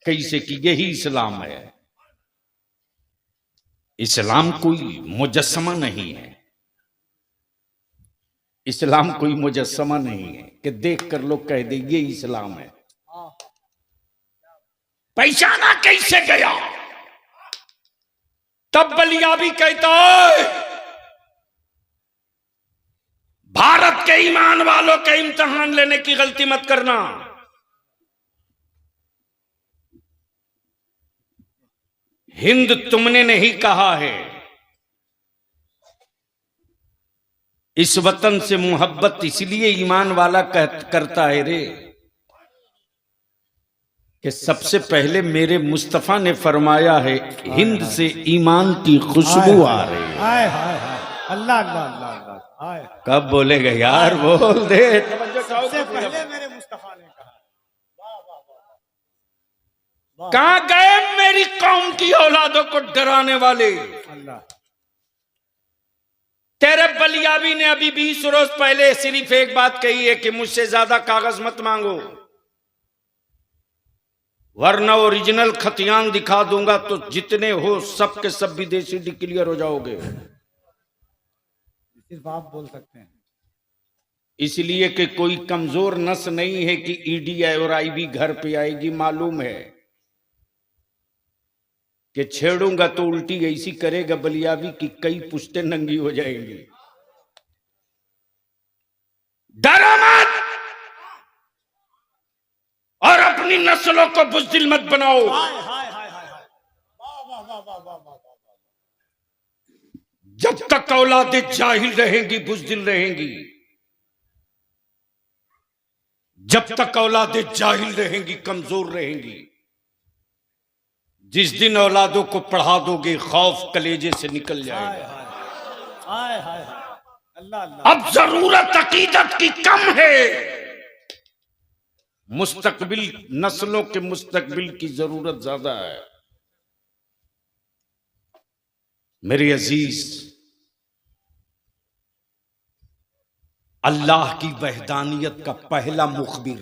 कैसे कि यही इस्लाम है? इस्लाम कोई मुजस्समा नहीं है, इस्लाम कोई मुजस्समा नहीं है कि देख कर लोग कह दे ये इस्लाम है। पहचाना कैसे गया? तब बलिया भी कहता है भारत के ईमान वालों का इम्तिहान लेने की गलती मत करना। हिंद तुमने नहीं कहा है, इस वतन से मोहब्बत इसलिए ईमान वाला करता है रे कि सबसे पहले मेरे मुस्तफा ने फरमाया है हिंद से ईमान की खुशबू आ रही है। हाय हाय हाय, अल्लाह अल्लाह अल्लाह अल्लाह, हाय। कब बोलेगा यार, बोल दे। सबसे पहले मेरे मुस्तफा ने कहा। कहां गए मेरी कौम की औलादों को डराने वाले? अल्लाह, तेरे बलियाबी ने अभी 20 रोज पहले सिर्फ एक बात कही है कि मुझसे ज्यादा कागज मत मांगो, वरना ओरिजिनल खतियान दिखा दूंगा तो जितने हो सब के सब विदेशी डिक्लेयर हो जाओगे। सिर्फ आप बोल सकते हैं। इसलिए कि कोई कमजोर नस नहीं है कि ईडी और आईबी घर पे आएगी। मालूम है कि छेड़ूंगा तो उल्टी ऐसी करेगा बलियाबी की कई पुश्ते नंगी हो जाएंगी। डरो मत और अपनी नस्लों को बुज़दिल मत बनाओ। हाय हाय हाय हाय हाय, वाह वाह वाह वाह वाह वाह। जब तक औलादे जाहिल रहेंगी बुज़दिल रहेंगी, जब तक औलादे जाहिल रहेंगी कमजोर रहेंगी। जिस दिन औलादों को पढ़ा दोगे खौफ कलेजे से निकल जाएगा। हाय हाय हाय, अल्लाह अल्लाह। अब जरूरत अकीदत की कम है, मुस्तकबिल नस्लों के मुस्तकबिल की जरूरत ज्यादा है। मेरे अजीज, अल्लाह की वहदानियत का पहला मुखबिर,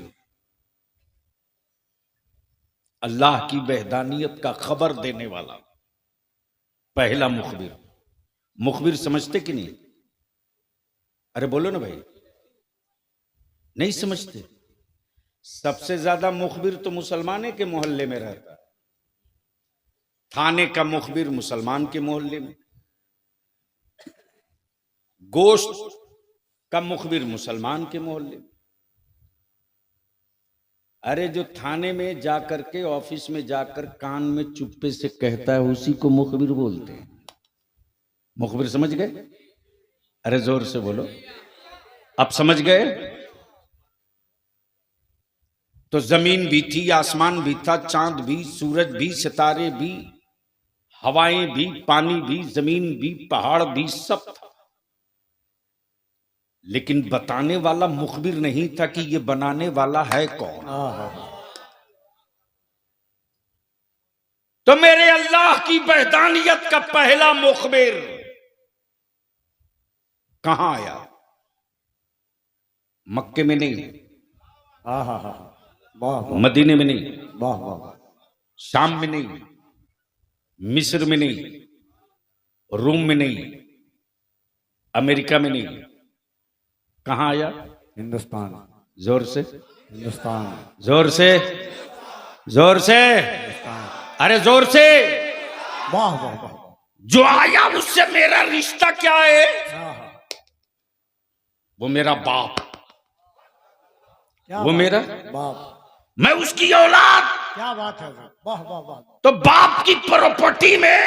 अल्लाह की वहदानियत का खबर देने वाला पहला मुखबिर। मुखबिर समझते कि नहीं? अरे बोलो ना भाई, नहीं समझते? सबसे ज्यादा मुखबिर तो मुसलमाने के मोहल्ले में रहता है। थाने का मुखबिर मुसलमान के मोहल्ले में, गोश्त का मुखबिर मुसलमान के मोहल्ले में। अरे जो थाने में जाकर के ऑफिस में जाकर कान में चुप्पे से कहता है उसी को मुखबिर बोलते हैं। मुखबिर समझ गए? अरे जोर से बोलो, अब समझ गए? तो जमीन भी थी, आसमान भी था, चांद भी, सूरज भी, सितारे भी, हवाएं भी, पानी भी, जमीन भी, पहाड़ भी, सब था। लेकिन बताने वाला मुखबिर नहीं था कि ये बनाने वाला है कौन। तो मेरे अल्लाह की वहदानियत का पहला मुखबिर कहां आया? मक्के में नहीं, मदीने में नहीं, वाह वाह वाह, शाम में नहीं, मिस्र में नहीं, रूम में नहीं, अमेरिका में नहीं। कहां आया? हिंदुस्तान। जोर से, हिंदुस्तान। जोर से, जोर से, अरे जोर से। वाह वाह वाह। जो आया उससे मेरा रिश्ता क्या है? वो मेरा बाप, वो मेरा बाप, मैं उसकी औलाद। क्या बात है। वाह वाह वाह। तो बाप की प्रॉपर्टी में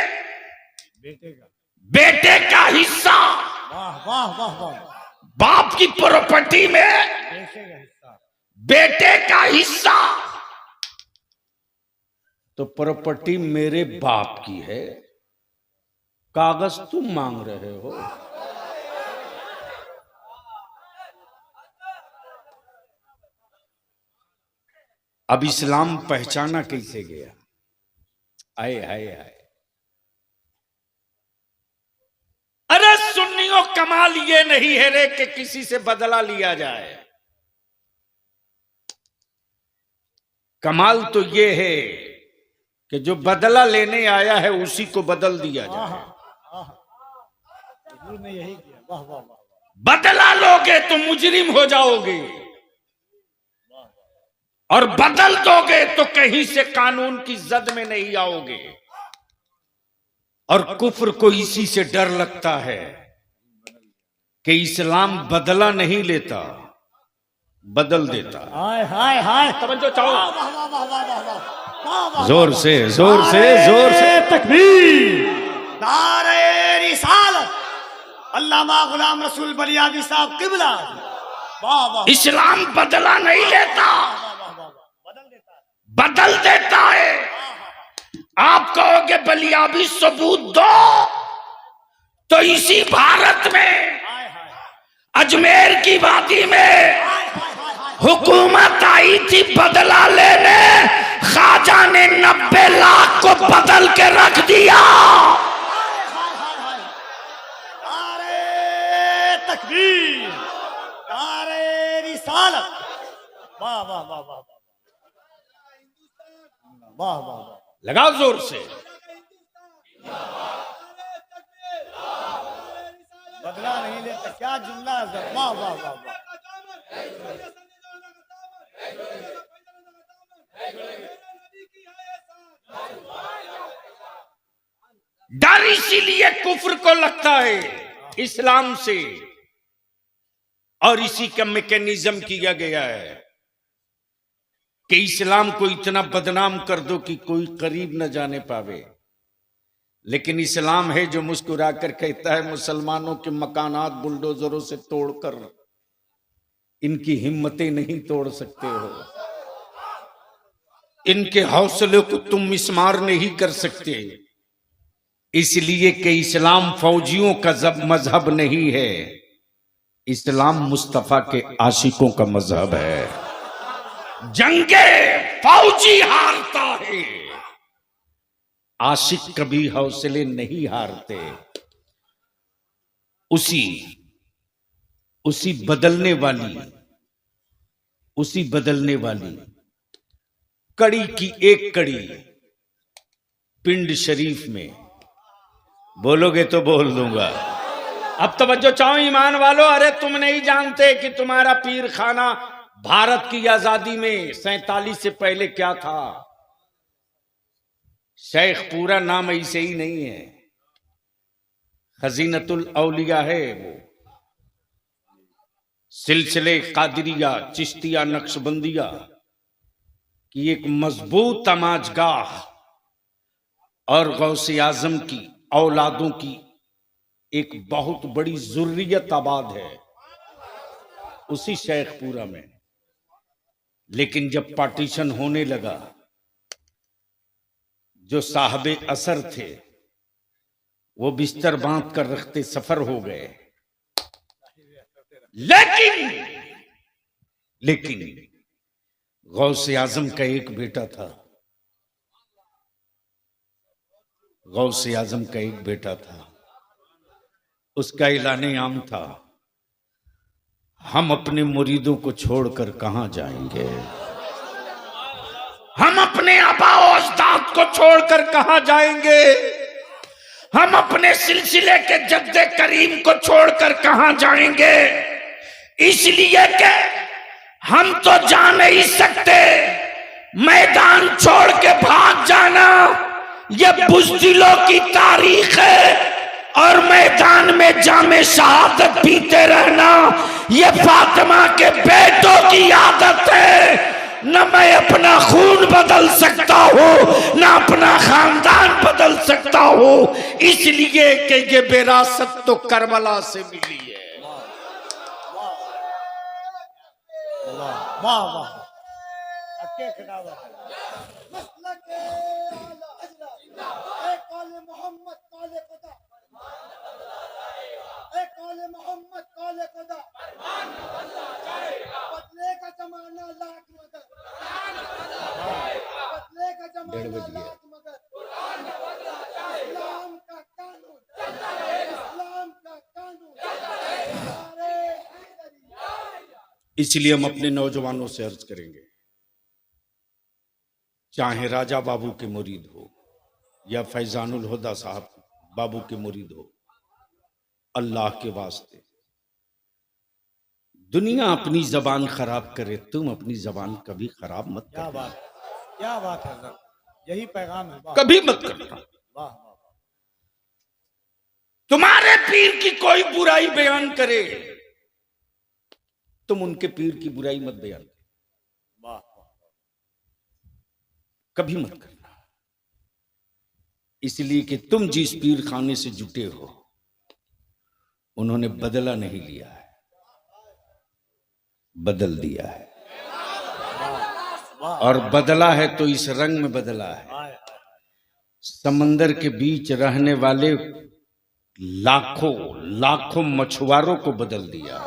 बेटे का, बेटे का हिस्सा, वाह वाह वाह वाह। बाप की प्रॉपर्टी में बेटे का हिस्सा, बेटे का हिस्सा। तो प्रॉपर्टी मेरे बाप की है, कागज तुम मांग रहे हो। अब इस्लाम पहचाना कैसे गया? आए हाय हाय। अरे सुन्नियों, कमाल ये नहीं है रे कि किसी से बदला लिया जाए। कमाल तो ये है कि जो बदला लेने आया है उसी को बदल दिया जाए। ने यही किया। वाह वाह वाह। बदला लोगे तो मुजरिम हो जाओगे, और बदल दोगे तो कहीं से कानून की जद में नहीं आओगे। और कुफ्र को इसी से डर लगता है कि इस्लाम बदला नहीं लेता, बदल देता। हाय हाय हाय, तवज्जो चाहो। वाह वाह वाह वाह वाह वाह वाह वाह, जोर से जोर से जोर से तकबीर, नारे रिसालत, अल्लामा गुलाम रसूल बलियावी साहब किबला। वाह वाह, इस्लाम बदला नहीं लेता, बदल देता है। बदल देता है। आप कहोगे बलियावी सबूत दो, तो इसी भारत में हाय हाय अजमेर की वादी में हाय हाय हाय, हुकूमत आई थी बदला लेने, ख्वाजा ने 90 लाख को बदल के रख दिया। नारे तकबीर, नारे रिसालत। वाह वाह वाह वाह वाह वाह वाह, लगाओ जोर से। बदला नहीं लेता, क्या जुमला है। वाह वाह वाह वाह, डर इसीलिए कुफ्र को लगता है इस्लाम से, और इसी का मैकेनिज्म किया गया है कि इस्लाम को इतना बदनाम कर दो कि कोई करीब न जाने पावे। लेकिन इस्लाम है जो मुस्कुराकर कहता है मुसलमानों के मकानात बुलडोजरों से तोड़कर इनकी हिम्मतें नहीं तोड़ सकते हो, इनके हौसले को तुम मिस्मार नहीं कर सकते। इसलिए कि इस्लाम फौजियों का मजहब नहीं है, इस्लाम मुस्तफा के आशिकों का मजहब है। जंगे फौजी हारता है, आशिक कभी हौसले नहीं हारते। उसी बदलने वाली कड़ी की एक कड़ी पिंड शरीफ में, बोलोगे तो बोल दूंगा। अब तवज्जो चाहो ईमान वालों, अरे तुम नहीं जानते कि तुम्हारा पीर खाना भारत की आजादी में 47 से पहले क्या था। शेख पूरा नाम ऐसे ही नहीं है, खजीनतुल औलिया है वो। सिलसिले कादरिया चिश्तिया नक्शबंदिया की एक मजबूत तमाजगाह और गौसे आजम की औलादों की एक बहुत बड़ी जुर्रियत आबाद है उसी शेखपुरा में। लेकिन जब पार्टीशन होने लगा, जो साहबे असर थे वो बिस्तर बांध कर रखते सफर हो गए। लेकिन गौसे आजम का एक बेटा था, गौसे आजम का एक बेटा था, उसका ऐलान आम था, हम अपने मुरीदों को छोड़कर कहां जाएंगे, हम अपने आबा अजदाद को छोड़कर कहां जाएंगे, हम अपने सिलसिले के जद्दे करीम को छोड़कर कहां जाएंगे। इसलिए कि हम तो जा नहीं सकते, मैदान छोड़ के भाग जाना ये बुज़दिलों की तारीख है, और मैदान में जामे शहादत पीते रहना ये फातिमा के बेटों की आदत है। न मैं अपना खून बदल सकता हूं, न अपना खानदान बदल सकता हूं, इसलिए कि ये विरासत तो करबला से मिली है। वाह वाह वाह, अक्के खिलावा मसलक आला हजरत, ए कौले मोहम्मद कौले खुदा, ए कौले मोहम्मद कौले खुदा, बदले का जमाना लाख मगर, बदले का जमाना लाख मगर, इस्लाम का कानून, इस्लाम का कानून, नारे हैदरी। इसलिए हम अपने नौजवानों से अर्ज करेंगे, चाहे राजा बाबू के मुरीद हो या फैजानुल हुदा साहब बाबू के मुरीद हो, अल्लाह के वास्ते दुनिया अपनी जबान खराब करे, तुम अपनी जबान कभी खराब मत क्या करना, बात, क्या बात है सर, यही पैगाम है। वाह कभी मत करना। वाह वाह, तुम्हारे पीर की कोई बुराई बयान करे, तुम उनके पीर की बुराई मत बयान करो, वाह कभी मत करना। इसलिए कि तुम जिस पीर खाने से जुटे हो उन्होंने बदला नहीं लिया है, बदल दिया है। और बदला है तो इस रंग में बदला है। हाय समंदर के बीच रहने वाले लाखों लाखों मछुआरों को बदल दिया,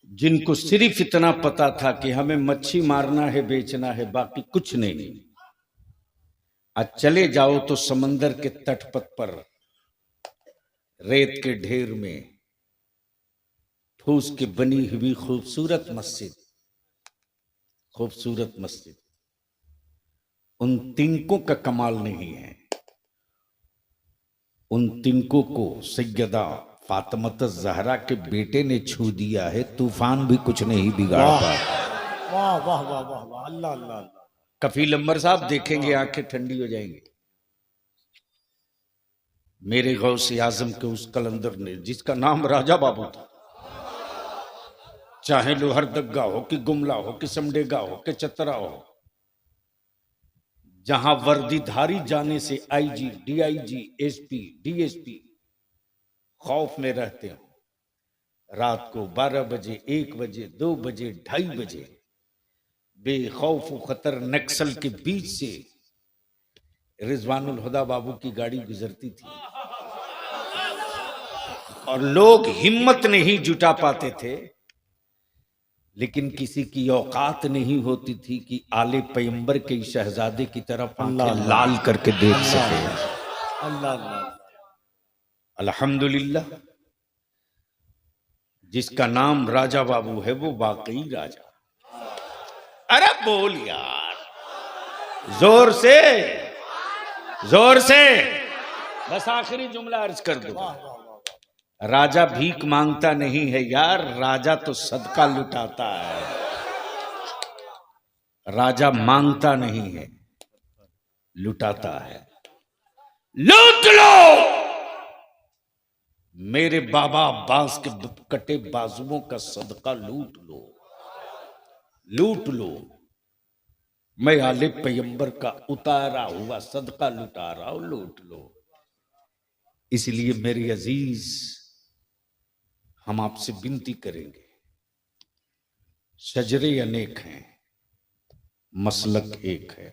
जिनको सिर्फ इतना पता था कि हमें मच्छी मारना है, बेचना है, बाकी कुछ नहीं। आज चले जाओ तो समंदर के तटपथ पर रेत के ढेर में ठूस के बनी हुई खूबसूरत मस्जिद, खूबसूरत मस्जिद, उन तिनकों का कमाल नहीं है। उन तिनकों को सैयदा फातिमा ज़हरा के बेटे ने छू दिया है, तूफान भी कुछ नहीं बिगाड़ पाता। वाह वाह वाह वाह वाह, अल्लाह अल्लाह अल्लाह। कफील अंबर साहब देखेंगे आंखें ठंडी हो जाएंगी। मेरे गौसे आजम के उस कलंदर ने, जिसका नाम राजा बाबू था, चाहे लोहरदगा हो कि गुमला हो कि समडेगा हो कि चतरा हो, जहां वर्दीधारी जाने से आईजी, डीआईजी, एसपी, डीएसपी खौफ में रहते हो, रात को 12 बजे, 1 बजे, 2 बजे, 2:30 बजे बेखौफ खतर नक्सल के बीच से रिजवानुल हुदा बाबू की गाड़ी गुजरती थी और लोग हिम्मत नहीं जुटा पाते थे, लेकिन किसी की औकात नहीं होती थी कि आले पैगंबर के शहजादे की तरफ आंखें लाल करके देख सके। अल्लाह अल्लाह। अल्हम्दुलिल्लाह, जिसका नाम राजा बाबू है वो वाकई राजा। अरे बोल यार, जोर से जोर से। बस आखिरी जुमला अर्ज कर दो। राजा भीख मांगता नहीं है यार, राजा तो सदका लुटाता है। राजा मांगता नहीं है, लुटाता है। लूट लो। मेरे बाबा अब्बास के कटे बाजुओं का सदका लूट लो, लूट लो। मैं आले पैगंबर का उतारा हुआ सदका लुटा रहा हूं, लूट लो। इसलिए मेरे अजीज, हम आपसे विनती करेंगे, शजरे अनेक हैं, मसलक एक है।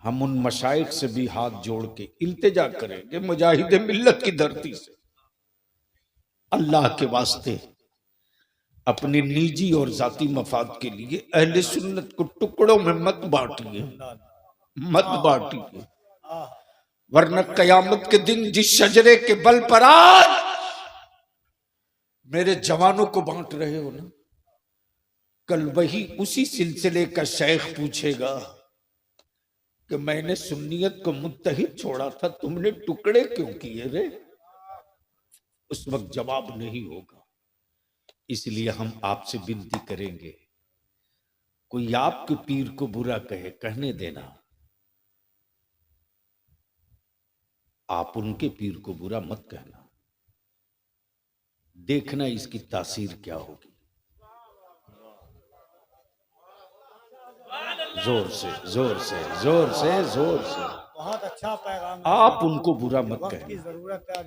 हम उन मशाइख से भी हाथ जोड़ के इल्तिजा करेंगे, मुजाहिद मिल्लत की धरती से, अल्लाह के वास्ते अपने निजी और जाती मफाद के लिए अहले सुन्नत को टुकड़ों में मत बांटिए, मत बांटिए। वरना कयामत के दिन जिस शजरे के बल पर आज मेरे जवानों को बांट रहे हो ना, कल वही उसी सिलसिले का शेख पूछेगा कि मैंने सुन्नियत को मुत्तहिद छोड़ा था, तुमने टुकड़े क्यों किए रे? उस वक्त जवाब नहीं होगा। इसलिए हम आपसे विनती करेंगे, कोई आपके पीर को बुरा कहे, कहने देना। आप उनके पीर को बुरा मत कहना, देखना इसकी तासीर क्या होगी। जोर से जोर से जोर से जोर से। बहुत अच्छा पैगाम। आप उनको बुरा मत वक्त की कहना। जरूरत है।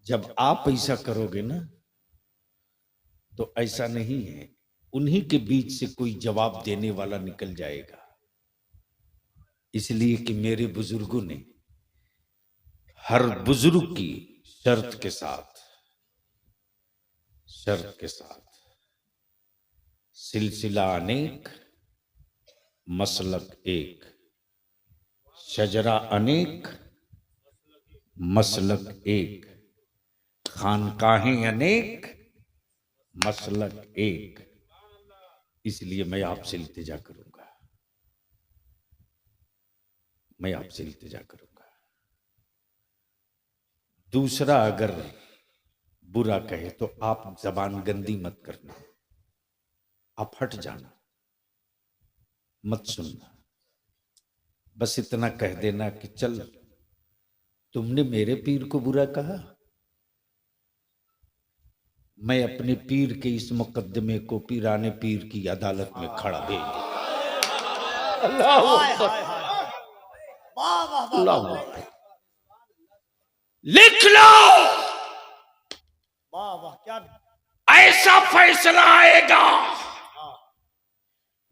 जब आप ऐसा करोगे ना तो ऐसा नहीं है, उन्हीं के बीच से कोई जवाब देने वाला निकल जाएगा। इसलिए कि मेरे बुजुर्गों ने हर बुजुर्ग की शर्त के साथ सिलसिला अनेक, मसलक एक, शजरा अनेक, मसलक एक, खानकाहें अनेक, मसलक एक। इसलिए मैं आपसे इल्तिजा करूंगा, मैं आपसे इल्तिजा करूंगा। दूसरा अगर बुरा कहे तो आप जबान गंदी मत करना, आप हट जाना, मत सुनना। बस इतना कह देना कि चल तुमने मेरे पीर को बुरा कहा? मैं अपने पीर के इस मुकदमे को पीराने पीर की अदालत में खड़ा भेज दूं। हाय हाय हाय वाह वाह वाह अल्लाह वाह अकबर। लिख लो, वाह वाह क्या ऐसा फैसला आएगा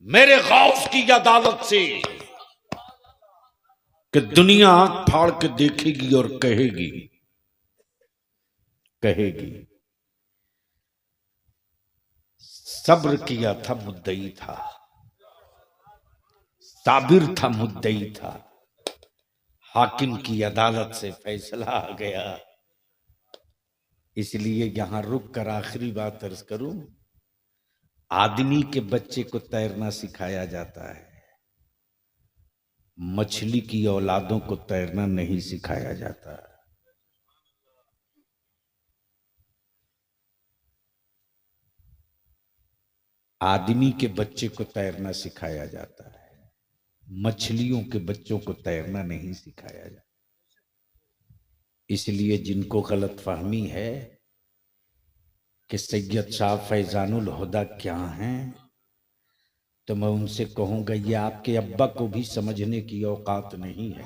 मेरे गौस की अदालत से कि दुनिया आंख फाड़ के देखेगी और कहेगी सब्र किया था मुद्दई था, साबिर था मुद्दई था, हाकिम की अदालत से फैसला आ गया। इसलिए यहां रुक कर आखिरी बात अर्ज करूं, आदमी के बच्चे को तैरना सिखाया जाता है, मछली की औलादों को तैरना नहीं सिखाया जाता। आदमी के बच्चे को तैरना सिखाया जाता है, मछलियों के बच्चों को तैरना नहीं सिखाया जाता। इसलिए जिनको गलतफहमी है कि सैयद शाह फैजानुल हुदा क्या हैं, तो मैं उनसे कहूंगा ये आपके अब्बा को भी समझने की औकात नहीं है।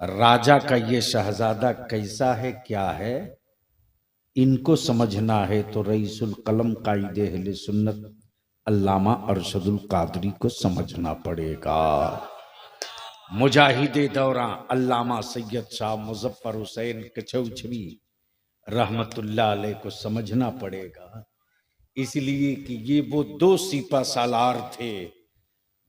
राजा का ये शहजादा कैसा है क्या है, इनको समझना है तो रईसुल कलम कायदे अहले सुन्नत अल्लामा अरशदुल कादरी को समझना पड़ेगा। मुजाहिदे दौरा अल्लामा सैयद शाह मुजफ्फर हुसैन कचौचवी रहमतुल्लाह अलैह को समझना पड़ेगा। इसलिए कि ये वो दो सिपा सालार थे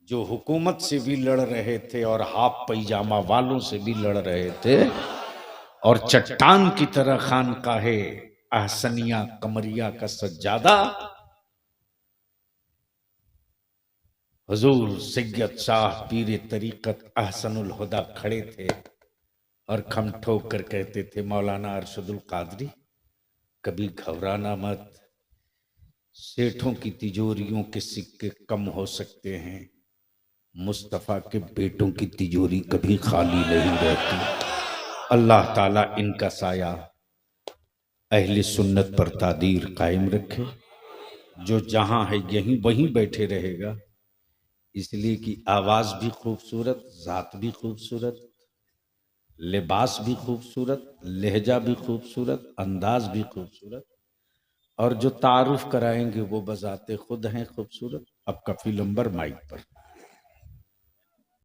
जो हुकूमत से भी लड़ रहे थे और हाफ पैजामा वालों से भी लड़ रहे थे, और चट्टान की तरह खानकाहे अहसनिया कमरिया का सज्जादा हुजूर सैयद शाह पीर तरीकत अहसनुल हुदा खड़े थे और खम ठोक कर कहते थे, मौलाना अरशदुल कादरी कभी घबराना मत, सेठों की तिजोरियों के सिक्के कम हो सकते हैं, मुस्तफ़ा के बेटों की तिजोरी कभी खाली नहीं रहती। अल्लाह ताला इनका साया अहले सुन्नत पर तादीर कायम रखे। जो जहां है यहीं वहीं बैठे रहेगा, इसलिए कि आवाज भी खूबसूरत, जात भी खूबसूरत, लिबास भी खूबसूरत, लहजा भी खूबसूरत, अंदाज भी खूबसूरत, और जो तारुफ कराएंगे वो बजाते खुद हैं खूबसूरत। अब कफी लंबर माइक पर।